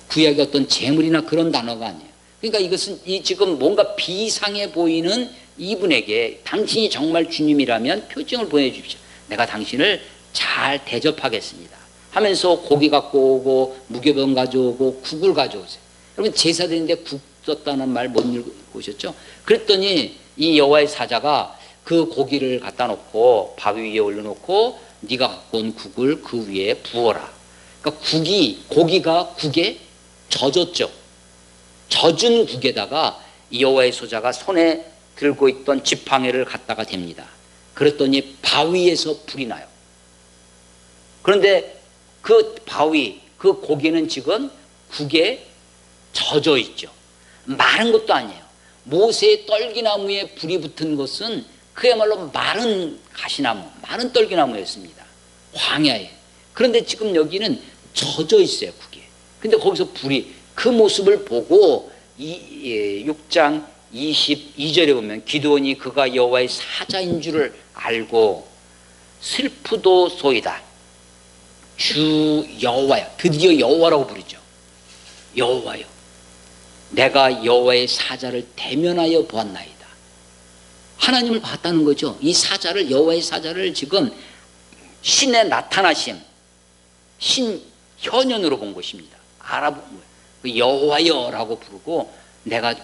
구약의 어떤 재물이나 그런 단어가 아니에요. 그러니까 이것은 지금 뭔가 비상해 보이는 이분에게 당신이 정말 주님이라면 표징을 보내주십시오. 내가 당신을 잘 대접하겠습니다. 하면서 고기 갖고 오고 무교병 가져오고 국을 가져오세요. 여러분 제사 드리는데 국 썼다는 말 못 읽으셨죠? 그랬더니 이 여호와의 사자가 그 고기를 갖다 놓고 바위 위에 올려놓고 네가 갖고 온 국을 그 위에 부어라. 그러니까 고기가 국에 젖었죠. 젖은 국에다가 이 여호와의 사자가 손에 들고 있던 지팡이를 갖다가 댑니다. 그랬더니 바위에서 불이 나요. 그런데 그 바위, 그 고기는 지금 국에 젖어 있죠. 마른 것도 아니에요. 모세의 떨기나무에 불이 붙은 것은 그야말로 마른 가시나무, 마른 떨기나무였습니다. 광야에. 그런데 지금 여기는 젖어 있어요, 국에. 근데 거기서 불이, 그 모습을 보고 6장 22절에 보면 기드온이 그가 여호와의 사자인 줄을 알고 슬프도소이다. 주 여호와야. 드디어 여호와라고 부르죠. 여호와요. 내가 여호와의 사자를 대면하여 보았나이다. 하나님을 봤다는 거죠. 이 사자를, 여호와의 사자를 지금 신의 나타나심, 신현현으로 본 것입니다. 알아본 거예요. 여호와여라고 부르고 내가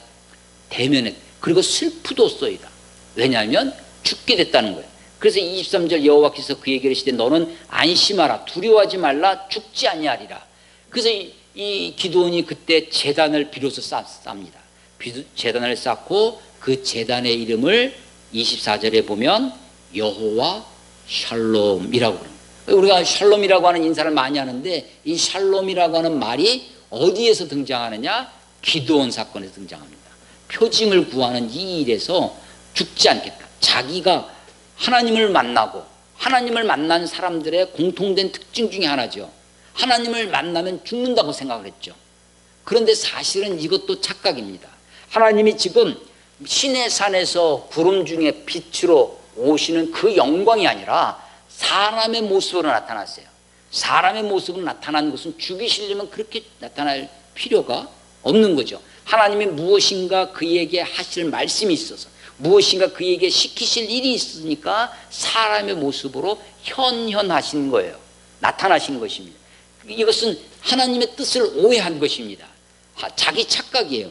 대면에, 그리고 슬프도소이다. 왜냐하면 죽게 됐다는 거예요. 그래서 23절 여호와께서 그에게 이르시되 너는 안심하라. 두려워하지 말라. 죽지 아니하리라. 그래서 이 기드온이 그때 제단을 비로소 쌓습니다. 제단을 쌓고 그 제단의 이름을 24절에 보면 여호와 샬롬이라고 합니다. 우리가 샬롬이라고 하는 인사를 많이 하는데 이 샬롬이라고 하는 말이 어디에서 등장하느냐? 기드온 사건에서 등장합니다. 표징을 구하는 이 일에서 죽지 않겠다. 자기가 하나님을 만나고 하나님을 만난 사람들의 공통된 특징 중에 하나죠. 하나님을 만나면 죽는다고 생각을 했죠. 그런데 사실은 이것도 착각입니다. 하나님이 지금 신의 산에서 구름 중에 빛으로 오시는 그 영광이 아니라 사람의 모습으로 나타났어요. 사람의 모습으로 나타난 것은 죽이시려면 그렇게 나타날 필요가 없는 거죠. 하나님이 무엇인가 그에게 하실 말씀이 있어서, 무엇인가 그에게 시키실 일이 있으니까 사람의 모습으로 현현하신 거예요. 나타나신 것입니다. 이것은 하나님의 뜻을 오해한 것입니다. 자기 착각이에요.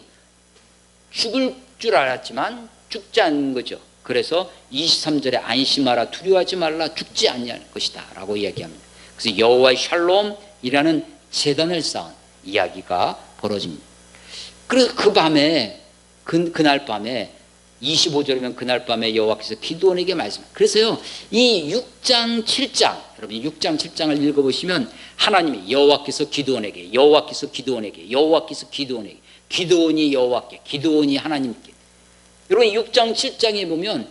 죽을 줄 알았지만 죽지 않는 거죠. 그래서 23절에 안심하라, 두려워하지 말라, 죽지 아니할 것이다 라고 이야기합니다. 그래서 여호와의 샬롬이라는 제단을 쌓은 이야기가 벌어집니다. 그래서 그 밤에, 그날 밤에 25절이면 그날 밤에 여호와께서 기드온에게 말씀합니다. 그래서요, 이 6장 7장, 여러분 6장 7장을 읽어보시면 하나님이 여호와께서 기드온에게, 여호와께서 기드온에게, 여호와께서 기드온에게, 기드온이 여호와께, 기드온이 하나님께. 여러분 6장 7장에 보면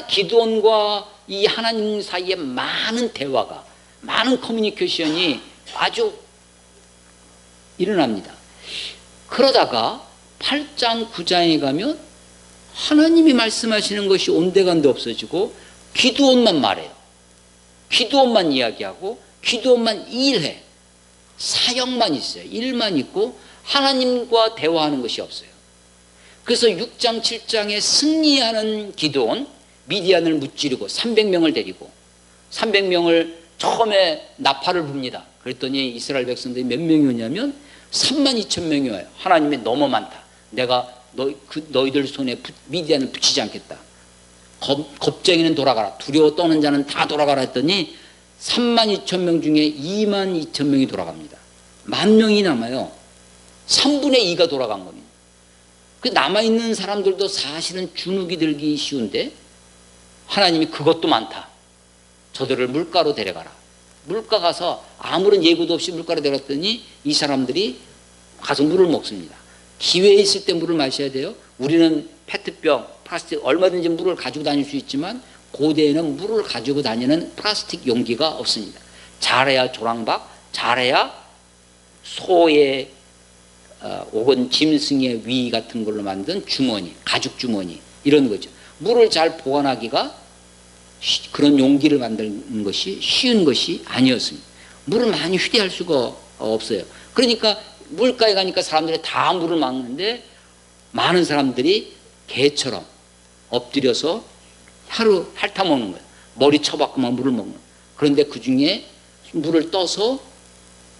기드온과 이 하나님 사이에 많은 대화가, 많은 커뮤니케이션이 아주 일어납니다. 그러다가 8장 9장에 가면 하나님이 말씀하시는 것이 온데간데 없어지고 기드온만 말해요. 기드온만 이야기하고 기드온만 일해. 사역만 있어요. 일만 있고 하나님과 대화하는 것이 없어요. 그래서 6장 7장에 승리하는 기드온, 미디안을 무찌르고 300명을 데리고 300명을 처음에 나팔을 붑니다. 그랬더니 이스라엘 백성들이 몇 명이 오냐면 32,000명이 와요. 하나님이 너무 많다. 내가 너희들 손에 미디안을 붙이지 않겠다. 겁쟁이는 돌아가라. 두려워 떠는 자는 다 돌아가라 했더니 32,000명 중에 22,000명이 돌아갑니다. 10,000명이 남아요. 3분의 2가 돌아간 겁니다. 그 남아있는 사람들도 사실은 주눅이 들기 쉬운데 하나님이 그것도 많다. 저들을 물가로 데려가라. 물가 가서 아무런 예고도 없이 물가로 데려갔더니 이 사람들이 가서 물을 먹습니다. 기회 있을 때 물을 마셔야 돼요. 우리는 페트병, 플라스틱 얼마든지 물을 가지고 다닐 수 있지만 고대에는 물을 가지고 다니는 플라스틱 용기가 없습니다. 잘해야 조랑박, 잘해야 소의 혹은 짐승의 위 같은 걸로 만든 주머니, 가죽 주머니 이런 거죠. 물을 잘 보관하기가 그런 용기를 만드는 것이 쉬운 것이 아니었습니다. 물을 많이 휴대할 수가 없어요. 그러니까 물가에 가니까 사람들이 다 물을 막는데 많은 사람들이 개처럼 엎드려서 핥아먹는 거예요. 머리 쳐박고만 물을 먹는 거예요. 그런데 그 중에 물을 떠서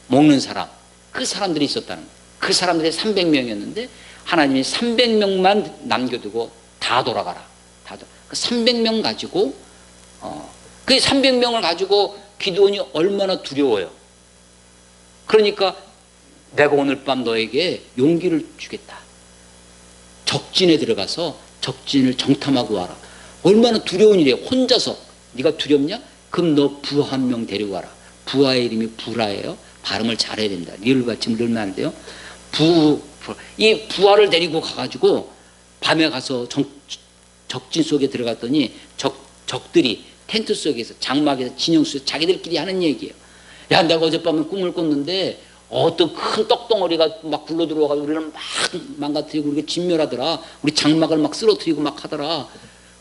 먹는 사람, 그 사람들이 있었다는 거예요. 그 사람들이 300명이었는데 하나님이 300명만 남겨두고 다 돌아가라. 그 300명 가지고 그 300명을 가지고 기드온이 얼마나 두려워요. 그러니까 내가 오늘 밤 너에게 용기를 주겠다. 적진에 들어가서 적진을 정탐하고 와라. 얼마나 두려운 일이에요. 혼자서. 네가 두렵냐? 그럼 너 부하 한 명 데리고 와라. 부하의 이름이 부라예요. 발음을 잘해야 된다. 리을 받침 넣으면 안 돼요. 이 부하를 데리고 가가지고 밤에 가서 적진 속에 들어갔더니 적들이 텐트 속에서 장막에서 진영 속에서 자기들끼리 하는 얘기예요. 야, 내가 어젯밤에 꿈을 꿨는데 어떤 큰 떡덩어리가 막 굴러 들어와가지고 우리를 막 망가뜨리고 우리가 진멸하더라. 우리 장막을 막 쓰러뜨리고 막 하더라.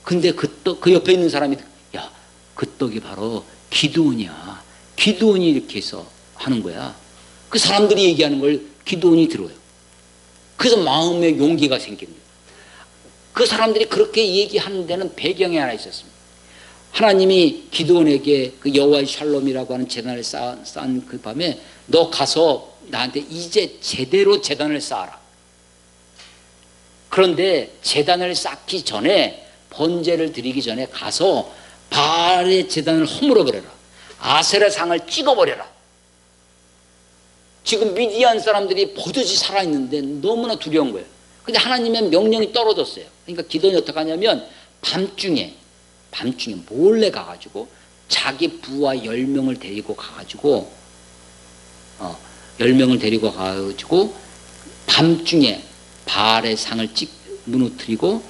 근데 그 옆에 있는 사람이 야, 그 떡이 바로 기드온이야. 기드온이 이렇게 해서 하는 거야. 그 사람들이 얘기하는 걸 기드온이 들어요. 그래서 마음의 용기가 생깁니다. 그 사람들이 그렇게 얘기하는 데는 배경이 하나 있었습니다. 하나님이 기드온에게 그 여호와의 샬롬이라고 하는 제단을 쌓은 그 밤에 너 가서 나한테 이제 제대로 제단을 쌓아라. 그런데 제단을 쌓기 전에 번제를 드리기 전에 가서 바알의 제단을 허물어버려라. 아세라 상을 찍어버려라. 지금 미디안 사람들이 버젓이 살아있는데 너무나 두려운 거예요. 근데 하나님의 명령이 떨어졌어요. 그러니까 기드온이 어떻게 하냐면 밤중에 몰래 가가지고 자기 부하 10명을 데리고 가가지고 10명을 데리고 가가지고 밤중에 바알의 상을 무너뜨리고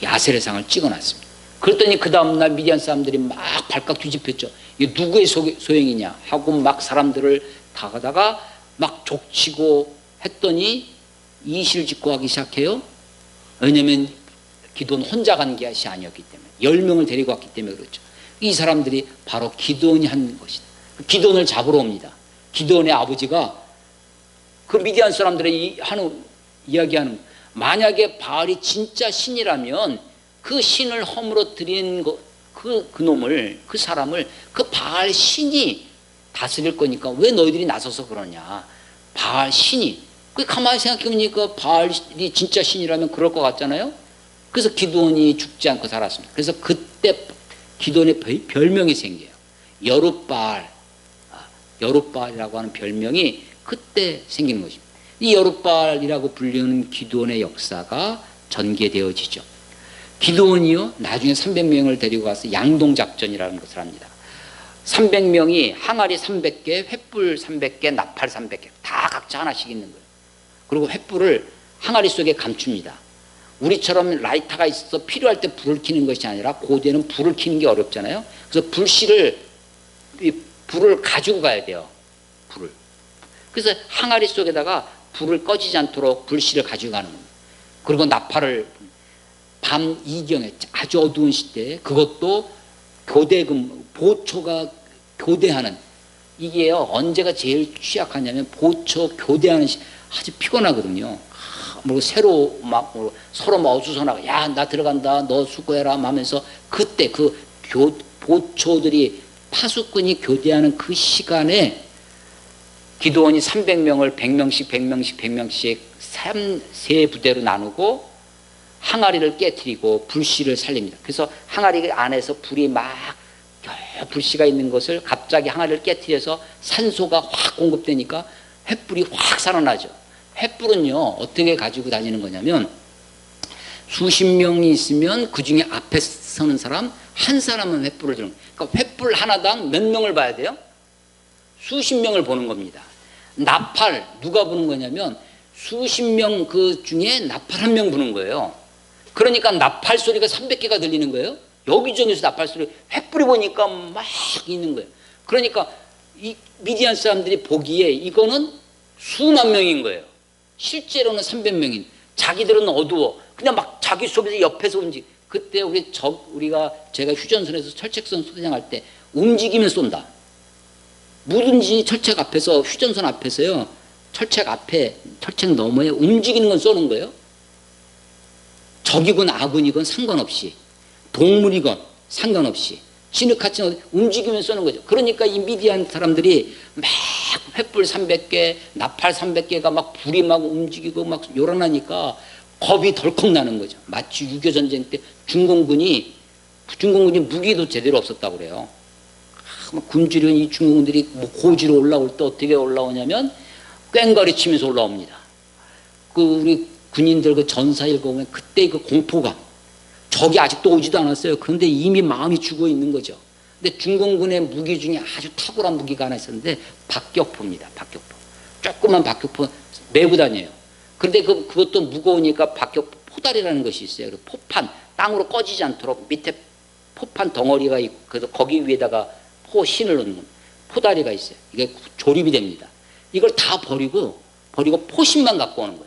야셀의 상을 찍어놨습니다. 그랬더니 그 다음날 미디안 사람들이 막 발칵 뒤집혔죠. 이게 누구의 소행이냐 하고 막 사람들을 다 가다가 막 족치고 했더니 이실직고 하기 시작해요. 왜냐하면 기드온 혼자 간 것이 아니었기 때문에 10명을 데리고 왔기 때문에 그렇죠. 이 사람들이 바로 기드온이 한 것이다. 기드온을 잡으러 옵니다. 기드온의 아버지가 그 미디안 사람들의 이야기하는 만약에 바알이 진짜 신이라면 그 신을 허물어뜨린 그 놈을 그 사람을 그 바알 신이 다스릴 거니까 왜 너희들이 나서서 그러냐. 바알 신이 가만히 생각해보니까 바알이 진짜 신이라면 그럴 것 같잖아요. 그래서 기드온이 죽지 않고 살았습니다. 그래서 그때 기드온의 별명이 생겨요. 여룻바알이라고 하는 별명이 그때 생긴 것입니다. 이 여룻바알이라고 불리는 기드온의 역사가 전개되어지죠. 기드온이요 나중에 300명을 데리고 가서 양동작전이라는 것을 합니다. 300명이 항아리 300개, 횃불 300개, 나팔 300개 다 각자 하나씩 있는 거예요. 그리고 횃불을 항아리 속에 감춥니다. 우리처럼 라이터가 있어서 필요할 때 불을 켜는 것이 아니라 고대는 불을 켜는 게 어렵잖아요. 그래서 불을 가지고 가야 돼요. 불을. 그래서 항아리 속에다가 불을 꺼지지 않도록 불씨를 가지고 가는 겁니다. 그리고 나팔을 밤 이경에 아주 어두운 시대에 그것도 보초가 교대하는 이게요 언제가 제일 취약하냐면 보초 교대하는 아주 피곤하거든요. 서로 어수선하고 야 나 들어간다 너 수고해라 하면서 그때 그 보초들이 파수꾼이 교대하는 그 시간에 기드온이 300명을 100명씩 세 부대로 나누고 항아리를 깨트리고 불씨를 살립니다. 그래서 항아리 안에서 불이 불씨가 있는 것을 갑자기 항아리를 깨트려서 산소가 확 공급되니까 횃불이 확 살아나죠. 횃불은요 어떻게 가지고 다니는 거냐면 수십 명이 있으면 그 중에 앞에 서는 사람 한 사람은 횃불을 들는 거예요. 그러니까 횃불 하나당 몇 명을 봐야 돼요? 수십 명을 보는 겁니다. 나팔 누가 부는 거냐면 수십 명 그 중에 나팔 한 명 부는 거예요. 그러니까 나팔 소리가 300개가 들리는 거예요. 여기저기서 나팔 소리 횃불이 보니까 막 있는 거예요. 그러니까 이 미디안 사람들이 보기에 이거는 수만 명인 거예요. 실제로는 300명인. 자기들은 어두워. 그냥 막 자기 속에서 옆에서 그때 제가 휴전선에서 철책선 소대장할 때 움직이면 쏜다. 뭐든지 철책 앞에서 휴전선 앞에서요. 철책 너머에 움직이는 건 쏘는 거예요. 적이건 아군이건 상관없이 동물이건 상관없이 진흙같이 움직이면서 쏘는 거죠. 그러니까 이 미디안 사람들이 막 횃불 300개, 나팔 300개가 막 불이 막 움직이고 막 요란하니까 겁이 덜컥 나는 거죠. 마치 6.25 전쟁 때 중공군이 무기도 제대로 없었다고 그래요. 굶주린 이 중공군들이 뭐 고지로 올라올 때 어떻게 올라오냐면 꽹과리 치면서 올라옵니다. 그 우리 군인들 그 전사 읽어보면 그때 그 공포감, 적이 아직도 오지도 않았어요. 그런데 이미 마음이 죽어 있는 거죠. 근데 중공군의 무기 중에 아주 탁월한 무기가 하나 있었는데 박격포입니다. 박격포. 조그만 박격포 메고 다녀요. 그런데 그것도 무거우니까 박격포 포다리라는 것이 있어요. 그 포판, 땅으로 꺼지지 않도록 밑에 포판 덩어리가 있고, 그래서 거기 위에다가 포신을 넣는 포다리가 있어요. 이게 조립이 됩니다. 이걸 다 버리고 포신만 갖고 오는 거예요.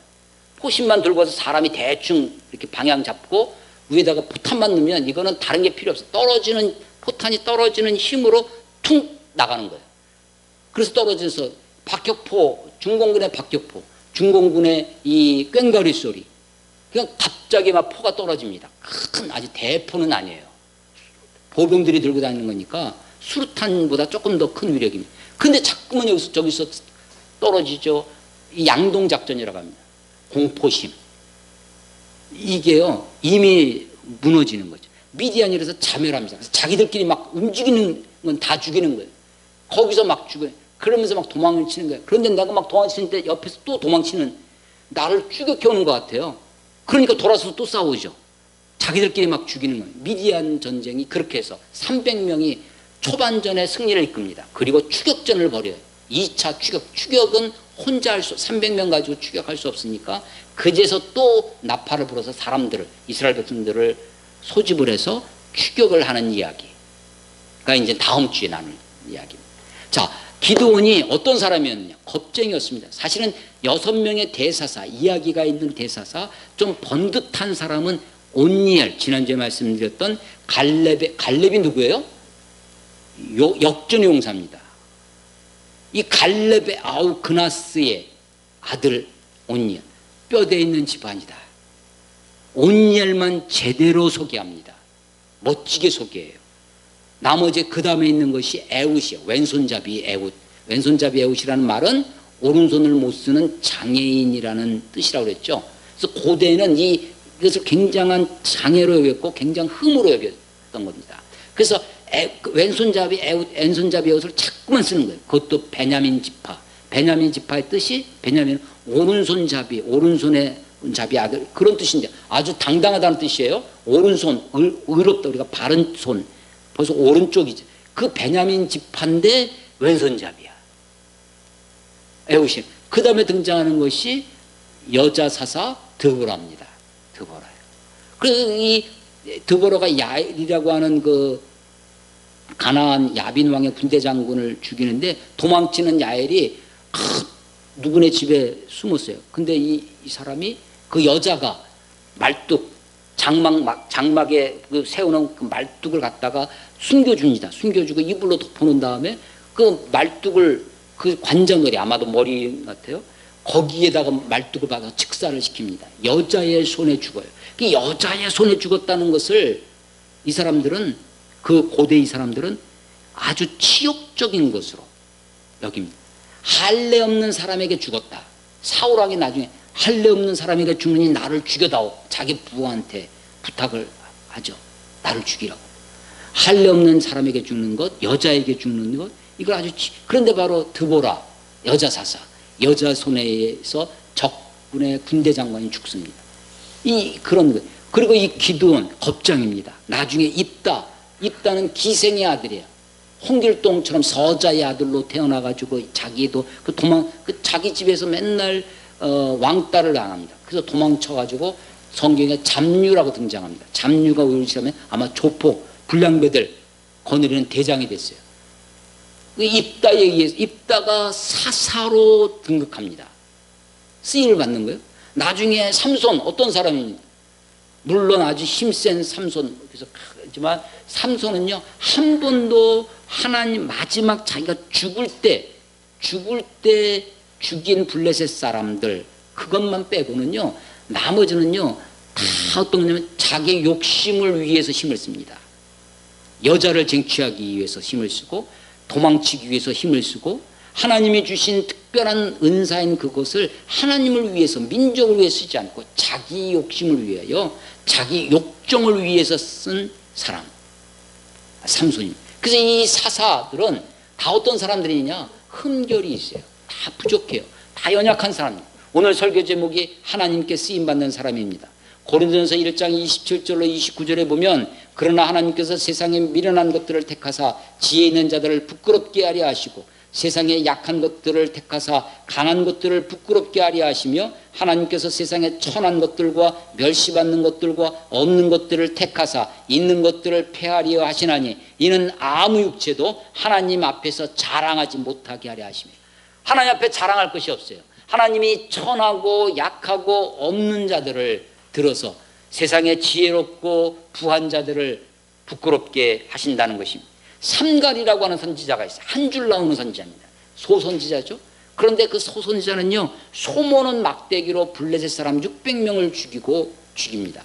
포신만 들고 와서 사람이 대충 이렇게 방향 잡고 위에다가 포탄만 넣으면 이거는 다른 게 필요 없어. 포탄이 떨어지는 힘으로 퉁 나가는 거예요. 그래서 떨어져서 박격포, 중공군의 박격포, 중공군의 이 꽹과리 소리. 그냥 갑자기 막 포가 떨어집니다. 큰 아주 대포는 아니에요. 보병들이 들고 다니는 거니까 수류탄보다 조금 더 큰 위력입니다. 근데 자꾸만 저기서 떨어지죠. 이 양동작전이라고 합니다. 공포심. 이게요, 이미 무너지는 거죠. 미디안이라서 자멸합니다. 자기들끼리 막 움직이는 건 다 죽이는 거예요. 거기서 막 죽어요. 그러면서 막 도망을 치는 거예요. 그런데 내가 막 도망치는데 옆에서 또 도망치는, 나를 추격해오는 것 같아요. 그러니까 돌아서서 또 싸우죠. 자기들끼리 막 죽이는 거예요. 미디안 전쟁이 그렇게 해서 300명이 초반전에 승리를 이끕니다. 그리고 추격전을 벌여요. 2차 추격은 혼자 300명 가지고 추격할 수 없으니까 그제서 또 나팔을 불어서 사람들을, 이스라엘 백성들을 소집을 해서 추격을 하는 이야기가 이제 다음 주에 나눈 이야기입니다. 자, 기드온이 어떤 사람이었느냐? 겁쟁이였습니다. 사실은 6명의 대사사, 이야기가 있는 대사사, 좀 번듯한 사람은 온니엘, 지난주에 말씀드렸던 갈렙이 누구예요? 역전의 용사입니다. 이 갈렙의 아우그나스의 아들 온니엘, 뼈대 있는 집안이다. 온니엘만 제대로 소개합니다. 멋지게 소개해요. 나머지 그 다음에 있는 것이 에웃이에요. 왼손잡이 에웃. 왼손잡이 에웃이라는 말은 오른손을 못 쓰는 장애인이라는 뜻이라고 그랬죠. 그래서 고대에는 이것을 굉장한 장애로 여겼고 굉장히 흠으로 여겼던 겁니다. 그래서 왼손잡이 에웃을 자꾸만 쓰는 거예요. 그것도 베냐민 지파. 베냐민 지파의 뜻이, 베냐민은 오른손잡이, 오른손의 잡이 아들, 그런 뜻인데 아주 당당하다는 뜻이에요. 오른손, 의롭다. 우리가 바른 손. 벌써 오른쪽이죠. 그 베냐민 지파인데 왼손잡이야. 에웃이. 그 다음에 등장하는 것이 여자 사사 드보라입니다. 드보라요. 그래서 이 드보라가 야일이라고 하는 그 가나안 야빈 왕의 군대 장군을 죽이는데 도망치는 야엘이 누구네 집에 숨었어요. 근데 이 사람이, 그 여자가 말뚝, 장막에 그 세우는 그 말뚝을 갖다가 숨겨줍니다. 숨겨주고 이불로 덮어놓은 다음에 그 말뚝을, 그 관자놀이, 아마도 머리 같아요. 거기에다가 말뚝을 박아서 직사를 시킵니다. 여자의 손에 죽어요. 그 여자의 손에 죽었다는 것을 이 사람들은, 그 고대 이 사람들은 아주 치욕적인 것으로 여깁니다. 할례 없는 사람에게 죽었다. 사울왕이 나중에 할례 없는 사람에게 죽으니 나를 죽여다오. 자기 부하한테 부탁을 하죠. 나를 죽이라고. 할례 없는 사람에게 죽는 것, 여자에게 죽는 것, 이걸 아주 그런데 바로 드보라, 여자 사사, 여자 손에서 적군의 군대 장관이 죽습니다. 그런 것. 그리고 이 기드온 겁장입니다. 나중에 입다는 기생의 아들이에요. 홍길동처럼 서자의 아들로 태어나가지고 자기도 자기 집에서 맨날 왕따를 당합니다. 그래서 도망쳐가지고 성경에 잡류라고 등장합니다. 잡류가 우리시라면 아마 조폭, 불량배들 거느리는 대장이 됐어요. 입다에 의해서 입다가 사사로 등극합니다. 쓰임을 받는 거예요. 나중에 삼손, 어떤 사람입니다. 물론 아주 힘센 삼손, 그렇지만 삼손은요, 한 번도 하나님 마지막 자기가 죽을 때 죽인 블레셋 사람들, 그것만 빼고는요, 나머지는요, 다 어떤 거냐면 자기 욕심을 위해서 힘을 씁니다. 여자를 쟁취하기 위해서 힘을 쓰고 도망치기 위해서 힘을 쓰고 하나님이 주신 특별한 은사인 그것을 하나님을 위해서 민족을 위해 쓰지 않고 자기 욕심을 위하여 자기 욕정을 위해서 쓴 사람 삼손입니다. 그래서 이 사사들은 다 어떤 사람들이냐? 흠결이 있어요. 다 부족해요. 다 연약한 사람입니다. 오늘 설교 제목이 하나님께 쓰임받는 사람입니다. 고린도전서 1장 27절로 29절에 보면 그러나 하나님께서 세상에 미련한 것들을 택하사 지혜 있는 자들을 부끄럽게 하려 하시고 세상에 약한 것들을 택하사 강한 것들을 부끄럽게 하려 하시며 하나님께서 세상에 천한 것들과 멸시받는 것들과 없는 것들을 택하사 있는 것들을 폐하려 하시나니 이는 아무 육체도 하나님 앞에서 자랑하지 못하게 하려 하시며 하나님 앞에 자랑할 것이 없어요. 하나님이 천하고 약하고 없는 자들을 들어서 세상에 지혜롭고 부한 자들을 부끄럽게 하신다는 것입니다. 삼갈이라고 하는 선지자가 있어요. 한 줄 나오는 선지자입니다. 소선지자죠. 그런데 그 소선지자는요, 소모는 막대기로 블레셋 사람 600명을 죽입니다.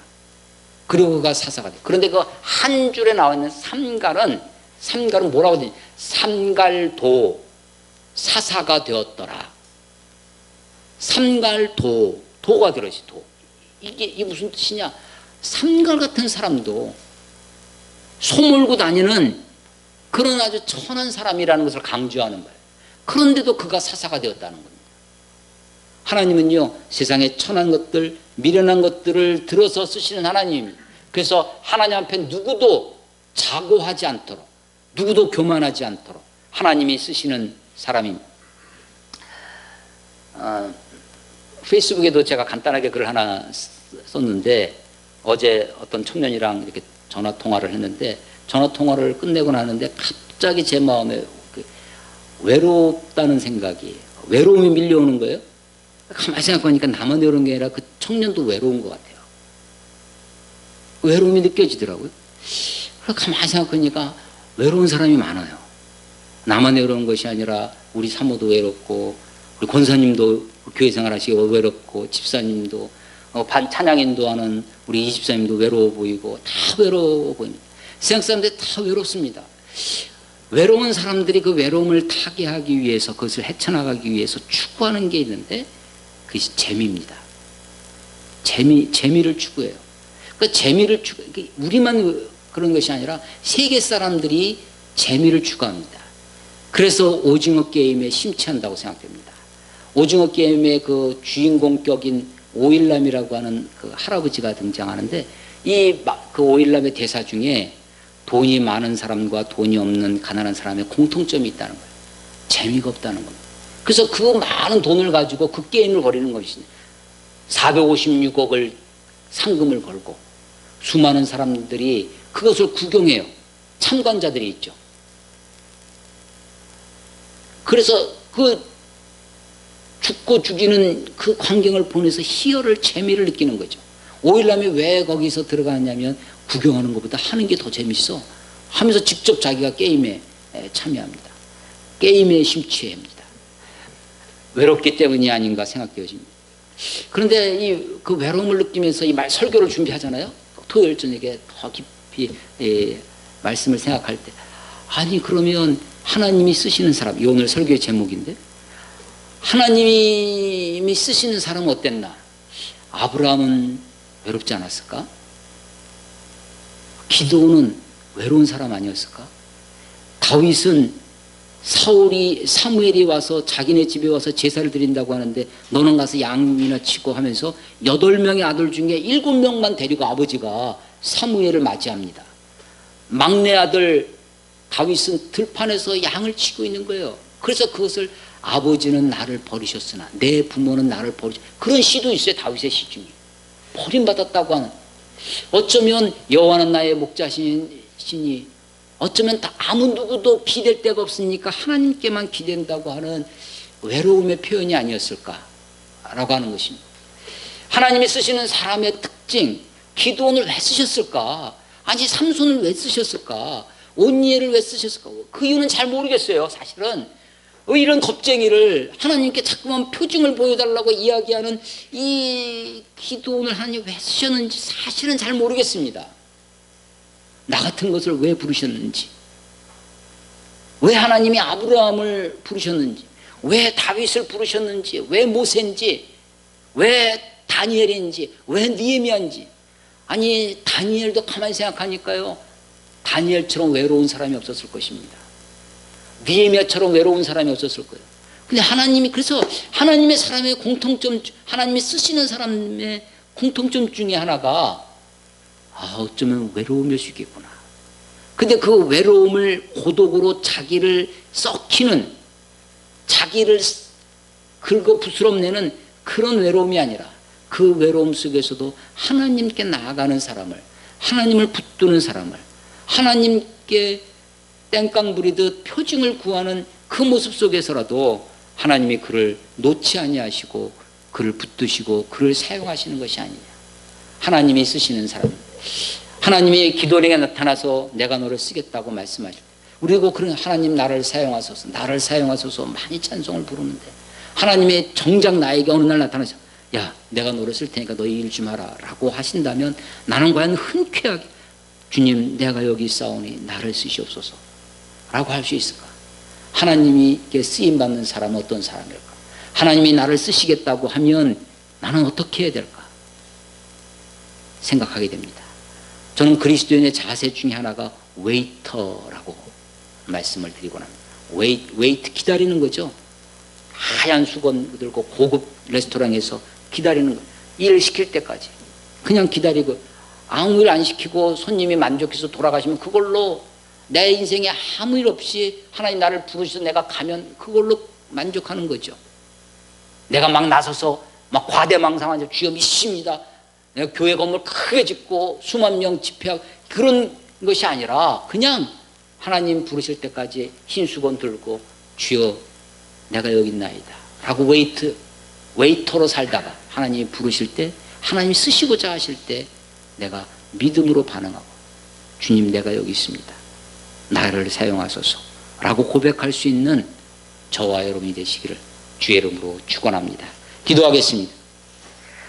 그리고 그가 사사가 돼요. 그런데 그 한 줄에 나와 있는 삼갈은 뭐라고 되냐? 삼갈도 사사가 되었더라. 도가 들어있어요. 도. 이게 무슨 뜻이냐? 삼갈 같은 사람도 소몰고 다니는 그런 아주 천한 사람이라는 것을 강조하는 거예요. 그런데도 그가 사사가 되었다는 겁니다. 하나님은요, 세상에 천한 것들, 미련한 것들을 들어서 쓰시는 하나님입니다. 그래서 하나님 앞에 누구도 자고하지 않도록, 누구도 교만하지 않도록 하나님이 쓰시는 사람입니다. 페이스북에도 제가 간단하게 글을 하나 썼는데 어제 어떤 청년이랑 이렇게 전화 통화를 했는데 전화 통화를 끝내고 나는데 갑자기 제 마음에 외롭다는 생각이, 외로움이 밀려오는 거예요. 가만히 생각하니까 나만 외로운 게 아니라 그 청년도 외로운 것 같아요. 외로움이 느껴지더라고요. 가만히 생각하니까 외로운 사람이 많아요. 나만 외로운 것이 아니라 우리 사모도 외롭고 우리 권사님도 교회 생활하시고 외롭고 집사님도 찬양인도 하는 우리 이집사님도 외로워 보이고 다 외로워 보입니다. 세상 사람들이 다 외롭습니다. 외로운 사람들이 그 외로움을 타개하기 위해서 그것을 헤쳐나가기 위해서 추구하는 게 있는데 그것이 재미입니다. 재미를 추구해요. 그 재미를 우리만 그런 것이 아니라 세계 사람들이 재미를 추구합니다. 그래서 오징어 게임에 심취한다고 생각됩니다. 오징어 게임의 그 주인공격인 오일남이라고 하는 그 할아버지가 등장하는데 그 오일남의 대사 중에 돈이 많은 사람과 돈이 없는 가난한 사람의 공통점이 있다는 거예요. 재미가 없다는 겁니다. 그래서 그 많은 돈을 가지고 그 게임을 벌이는 것이 456억을 상금을 걸고 수많은 사람들이 그것을 구경해요. 참관자들이 있죠. 그래서 그 죽고 죽이는 그 광경을 보면서 희열을, 재미를 느끼는 거죠. 오일남이 왜 거기서 들어가냐면 구경하는 것보다 하는 게 더 재밌어 하면서 직접 자기가 게임에 참여합니다. 게임에 심취합니다. 외롭기 때문이 아닌가 생각되어집니다. 그런데 그 외로움을 느끼면서 설교를 준비하잖아요. 토요일 저녁에 더 깊이 말씀을 생각할 때 아니 그러면 하나님이 쓰시는 사람, 이 오늘 설교의 제목인데 하나님이 쓰시는 사람은 어땠나? 아브라함은 외롭지 않았을까? 기도는 외로운 사람 아니었을까? 다윗은 사무엘이 와서 자기네 집에 와서 제사를 드린다고 하는데 너는 가서 양이나 치고 하면서 8명의 아들 중에 7명만 데리고 아버지가 사무엘을 맞이합니다. 막내 아들 다윗은 들판에서 양을 치고 있는 거예요. 그래서 그것을 아버지는 나를 버리셨으나 내 부모는 나를 그런 시도 있어요. 다윗의 시 중에. 버림받았다고 하는. 어쩌면 여호와는 나의 목자시니 어쩌면 아무 누구도 기댈 데가 없으니까 하나님께만 기댄다고 하는 외로움의 표현이 아니었을까라고 하는 것입니다. 하나님이 쓰시는 사람의 특징, 기도원을 왜 쓰셨을까? 아니 삼손을 왜 쓰셨을까? 온니엘을 왜 쓰셨을까? 그 이유는 잘 모르겠어요. 사실은 이런 겁쟁이를 하나님께 자꾸만 표징을 보여달라고 이야기하는 이 기도원을 하나님 왜 쓰셨는지 사실은 잘 모르겠습니다. 나 같은 것을 왜 부르셨는지, 왜 하나님이 아브라함을 부르셨는지, 왜 다윗을 부르셨는지, 왜 모세인지, 왜 다니엘인지, 왜 느헤미야인지. 아니 다니엘도 가만히 생각하니까요, 다니엘처럼 외로운 사람이 없었을 것입니다. 느헤미야처럼 외로운 사람이 없었을 거예요. 근데 하나님이, 그래서 하나님의 사람의 공통점, 하나님이 쓰시는 사람의 공통점 중에 하나가 어쩌면 외로움일 수 있겠구나. 근데 그 외로움을 고독으로 자기를 썩히는, 자기를 긁어 부스럼내는 그런 외로움이 아니라 그 외로움 속에서도 하나님께 나아가는 사람을, 하나님을 붙드는 사람을, 하나님께 땡깡 부리듯 표징을 구하는 그 모습 속에서라도 하나님이 그를 놓지 아니하시고 그를 붙드시고 그를 사용하시는 것이 아니냐. 하나님이 쓰시는 사람, 하나님이 기도원에게 나타나서 내가 너를 쓰겠다고 말씀하실 때, 우리고 그런 하나님 나를 사용하소서, 나를 사용하소서 많이 찬송을 부르는데, 하나님의 정작 나에게 어느 날 나타나서 야, 내가 너를 쓸 테니까 너 이 일 좀 하라 라고 하신다면 나는 과연 흔쾌하게 주님 내가 여기 있사오니 나를 쓰시옵소서 라고 할 수 있을까? 하나님께 쓰임받는 사람은 어떤 사람일까? 하나님이 나를 쓰시겠다고 하면 나는 어떻게 해야 될까? 생각하게 됩니다. 저는 그리스도인의 자세 중에 하나가 웨이터라고 말씀을 드리곤 합니다. 웨이트 기다리는 거죠. 하얀 수건 들고 고급 레스토랑에서 기다리는 거예요. 일을 시킬 때까지 그냥 기다리고, 아무 일 안 시키고 손님이 만족해서 돌아가시면 그걸로 내 인생에 아무 일 없이 하나님 나를 부르셔서 내가 가면 그걸로 만족하는 거죠. 내가 막 나서서 막 과대망상하죠. 주여 믿습니다. 내가 교회 건물 크게 짓고 수만 명 집회하고 그런 것이 아니라 그냥 하나님 부르실 때까지 흰 수건 들고 주여 내가 여기 있나이다 라고 웨이터로 살다가 하나님이 부르실 때, 하나님이 쓰시고자 하실 때 내가 믿음으로 반응하고 주님 내가 여기 있습니다, 나를 사용하소서 라고 고백할 수 있는 저와 여러분이 되시기를 주의 이름으로 축원합니다. 기도하겠습니다.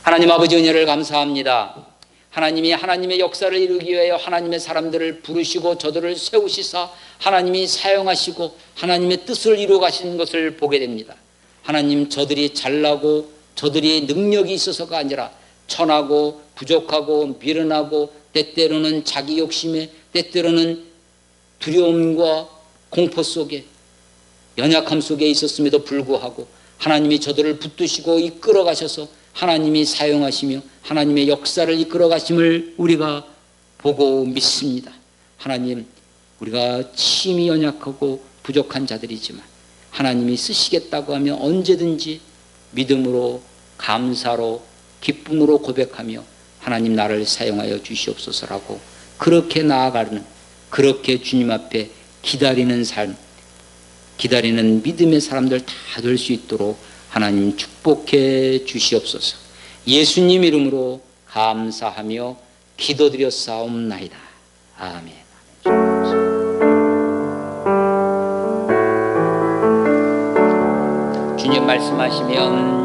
하나님 아버지 은혜를 감사합니다. 하나님이 하나님의 역사를 이루기 위하여 하나님의 사람들을 부르시고 저들을 세우시사 하나님이 사용하시고 하나님의 뜻을 이루어 가시는 것을 보게 됩니다. 하나님, 저들이 잘나고 저들이 능력이 있어서가 아니라 천하고 부족하고 미련하고 때때로는 자기 욕심에, 때때로는 두려움과 공포 속에, 연약함 속에 있었음에도 불구하고 하나님이 저들을 붙드시고 이끌어 가셔서 하나님이 사용하시며 하나님의 역사를 이끌어 가심을 우리가 보고 믿습니다. 하나님, 우리가 심히 연약하고 부족한 자들이지만 하나님이 쓰시겠다고 하면 언제든지 믿음으로, 감사로, 기쁨으로 고백하며 하나님 나를 사용하여 주시옵소서라고 그렇게 나아가는, 그렇게 주님 앞에 기다리는 삶, 기다리는 믿음의 사람들 다 될 수 있도록 하나님 축복해 주시옵소서. 예수님 이름으로 감사하며 기도드렸사옵나이다. 아멘. 주님 말씀하시면